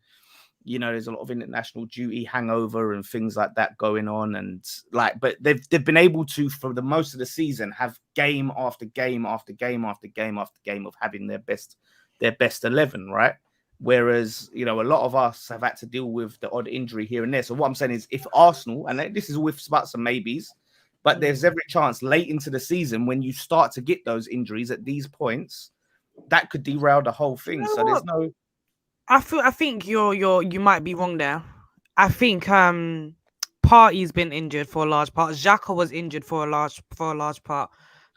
there's a lot of international duty hangover and things like that going on, and but they've been able to, for the most of the season, have game after game after game after game after game of having their best 11, right? Whereas a lot of us have had to deal with the odd injury here and there. So what I'm saying is, if Arsenal, and this is with spots and maybes, but there's every chance late into the season when you start to get those injuries at these points, that could derail the whole thing. So there's no. I think you might be wrong there. I think Partey's been injured for a large part. Xhaka was injured for a large part.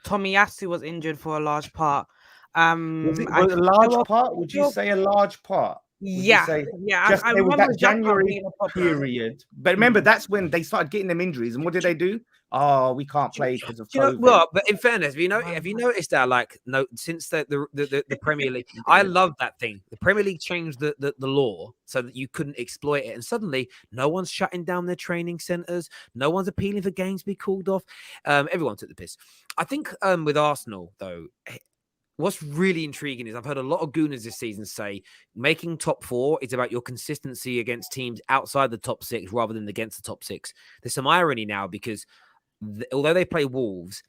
Tomiyasu was injured for a large part. Was it a large part? Would you say a large part? Yeah. I remember that January period. But remember, that's when they started getting them injuries. And what did they do? Oh, we can't play because of COVID. Well, but in fairness, have you noticed that? Since the Premier League, I love that thing. The Premier League changed the law so that you couldn't exploit it, and suddenly no one's shutting down their training centers. No one's appealing for games to be called off. Everyone took the piss. I think with Arsenal though. What's really intriguing is I've heard a lot of gooners this season say making top four is about your consistency against teams outside the top six rather than against the top six. There's some irony now because although they play Wolves,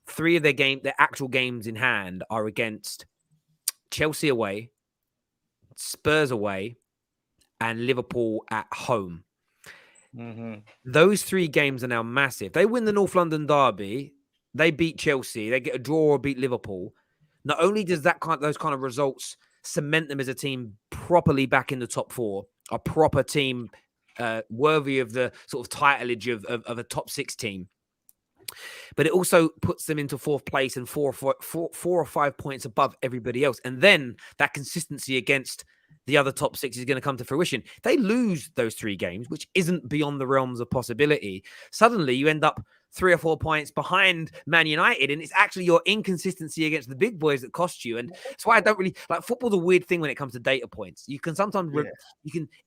3 of their actual games in hand are against Chelsea away, Spurs away, and Liverpool at home. Those 3 games are now massive. They win the North London derby, they beat Chelsea, they get a draw or beat Liverpool. Not only does those kind of results cement them as a team properly back in the top 4, a proper team worthy of the sort of titleage of a top 6 team, but it also puts them into 4th place and 4 or 5 points above everybody else. And then that consistency against the other top 6 is going to come to fruition. They lose those 3 games, which isn't beyond the realms of possibility. Suddenly you end up 3 or 4 points behind Man United, and it's actually your inconsistency against the big boys that cost you. And that's why I don't really like football's a weird thing when it comes to data points. You can sometimes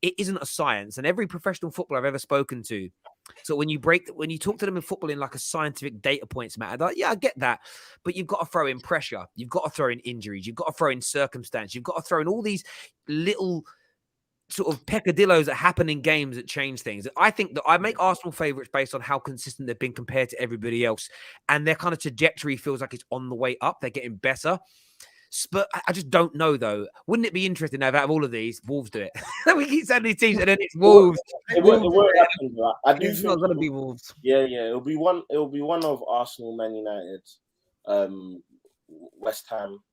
it isn't a science, and every professional footballer I've ever spoken to. So when you talk to them in football in like a scientific data points matter, like, yeah, I get that, but you've got to throw in pressure, you've got to throw in injuries, you've got to throw in circumstance, you've got to throw in all these little sort of peccadillos that happen in games that change things. I think that I make Arsenal favourites based on how consistent they've been compared to everybody else, and their kind of trajectory feels like it's on the way up. They're getting better. But I just don't know, though. Wouldn't it be interesting now, out of all of these, Wolves do it? We keep saying these teams, and then it's Wolves. It won't happen, right? I do It's think not going to be Wolves. Yeah, it'll be one of Arsenal, Man United, West Ham,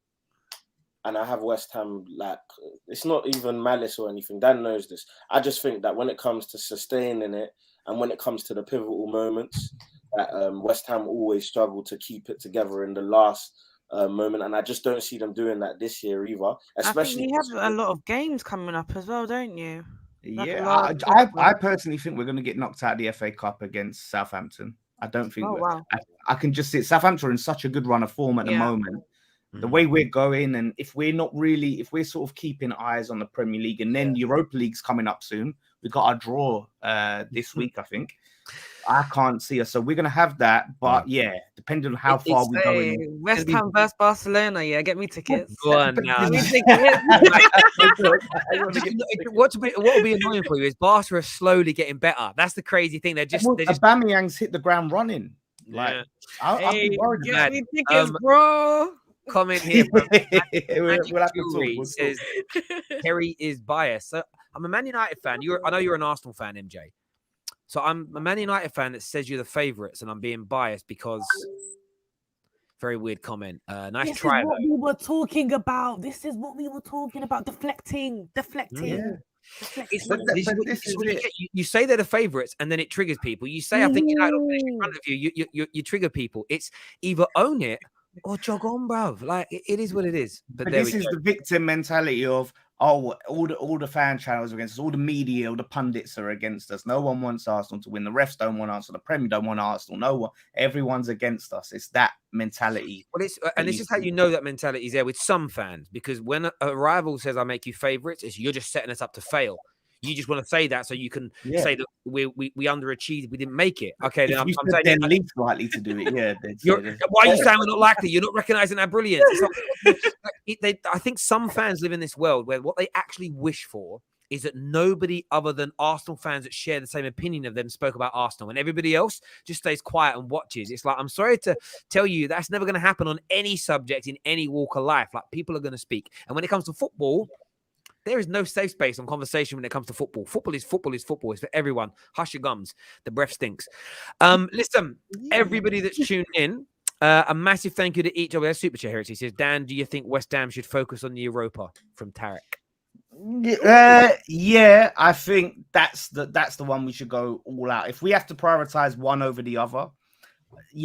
and I have West Ham. Like, it's not even malice or anything. Dan knows this. I just think that when it comes to sustaining it, and when it comes to the pivotal moments, that West Ham always struggle to keep it together in the last moment, and I just don't see them doing that this year either. Especially, I think you have a lot of games coming up as well, don't you? Yeah, I personally think we're going to get knocked out of the FA Cup against Southampton. I don't think. I can just see Southampton are in such a good run of form at the moment. The way we're going, and if we're sort of keeping eyes on the Premier League, and then Europa League's coming up soon. We've got our draw this week, I think. I can't see us, so we're gonna have that. But depending on how far we go in, West Ham versus Barcelona. Yeah, get me tickets. Go on now. What will be annoying for you is Barca are slowly getting better. That's the crazy thing. They're just Aubameyang's hit the ground running. Like, I'll be worried about me tickets, bro. Comment here. We'll have to talk. Says Kerry is biased. So I'm a Man United fan. I know you're an Arsenal fan, MJ. So I'm a Man United fan that says you're the favourites, and I'm being biased because very weird comment. Nice try. This is what we were talking about. This is what we were talking about. Deflecting. Yeah. You say they're the favourites, and then it triggers people. You say I think United will finish in front of you. You trigger people. It's either own it or jog on, bruv. Like it is what it is. But this is the victim mentality of all the fan channels are against us, all the media, all the pundits are against us. No one wants Arsenal to win. The refs don't want Arsenal. The Premier don't want Arsenal. No one. Everyone's against us. It's that mentality. Well, and this is how you know that mentality is there with some fans, because when a rival says I make you favourites, you're just setting us up to fail. You just want to say that so you can say that we underachieved, we didn't make it. Okay, then I'm saying they're least likely to do it. Yeah. Why are you saying we're not likely? You're not recognizing our brilliance. I think some fans live in this world where what they actually wish for is that nobody other than Arsenal fans that share the same opinion of them spoke about Arsenal, and everybody else just stays quiet and watches. It's like, I'm sorry to tell you, that's never going to happen on any subject in any walk of life. Like, people are going to speak. And when it comes to football, there is no safe space on conversation when it comes to football. Football is football. It's for everyone. Hush your gums. The breath stinks. Listen, everybody that's tuned in, a massive thank you to each of our super chat here. He says, Dan, do you think West Ham should focus on the Europa? From Tarek. Yeah, I think that's the one we should go all out. If we have to prioritize one over the other,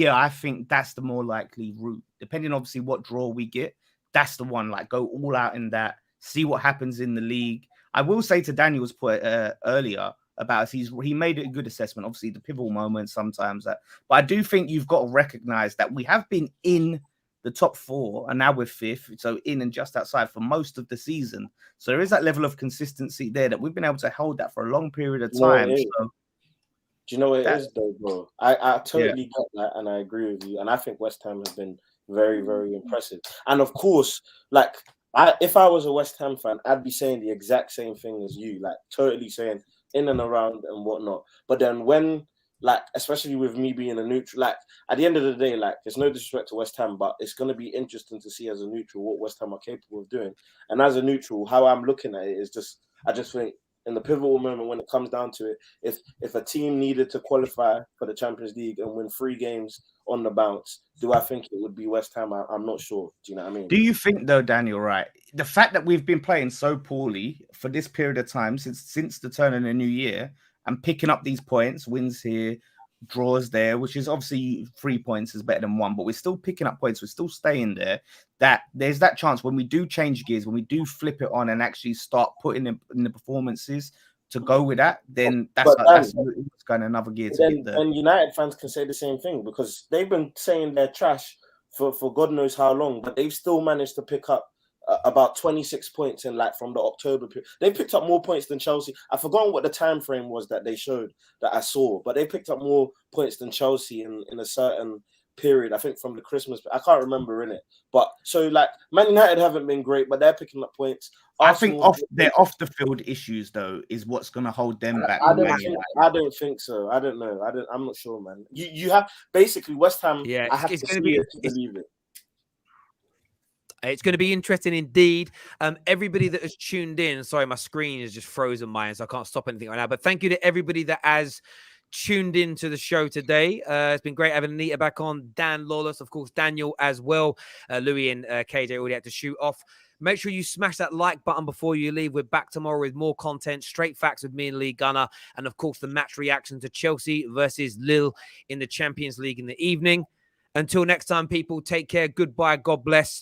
I think that's the more likely route. Depending, obviously, what draw we get, that's the one. Like, go all out in that. See what happens in the league. I will say to Daniel's point earlier about he made a good assessment. Obviously, the pivotal moments sometimes but I do think you've got to recognize that we have been in the top 4 and now we're 5th, so in and just outside for most of the season. So there is that level of consistency there that we've been able to hold that for a long period of time. Do you know what it is, though, bro? I totally get that, and I agree with you. And I think West Ham have been very, very impressive. And of course, like, if I was a West Ham fan, I'd be saying the exact same thing as you, like totally saying in and around and whatnot. But then when like, especially with me being a neutral, like, at the end of the day, like, there's no disrespect to West Ham, but it's going to be interesting to see as a neutral what West Ham are capable of doing. And as a neutral, how I'm looking at it is just, I just think in the pivotal moment when it comes down to it, if a team needed to qualify for the Champions League and win 3 games on the bounce, do I think it would be West Ham? I'm not sure. Do you know what I mean? Do you think, though, Daniel, right, the fact that we've been playing so poorly for this period of time since the turn of the new year and picking up these points, wins here, draws there, which is obviously 3 points is better than 1, but we're still picking up points, we're still staying there, that there's that chance when we do change gears, when we do flip it on and actually start putting in the performances to go with that, then that's going another gear to get there. And United fans can say the same thing because they've been saying they're trash for God knows how long, but they've still managed to pick up about 26 points in, like, from the October period. They picked up more points than Chelsea. I've forgotten what the time frame was that they showed that I saw, but they picked up more points than Chelsea in a certain period. I think from the Christmas, I can't remember in it. But so, like, Man United haven't been great, but they're picking up points. Arsenal, I think their off the field issues though is what's going to hold them back. I don't think so. I don't know. I'm not sure, man. You have basically West Ham. Yeah, I have to see it to believe it. It's going to be interesting indeed. Everybody that has tuned in, sorry, my screen is just frozen mine, so I can't stop anything right now. But thank you to everybody that has tuned in to the show today. It's been great having Anita back on, Dan Lawless, of course, Daniel as well. Louis and KJ already had to shoot off. Make sure you smash that like button before you leave. We're back tomorrow with more content, straight facts with me and Lee Gunner, and of course the match reaction to Chelsea versus Lille in the Champions League in the evening. Until next time, people, take care. Goodbye. God bless.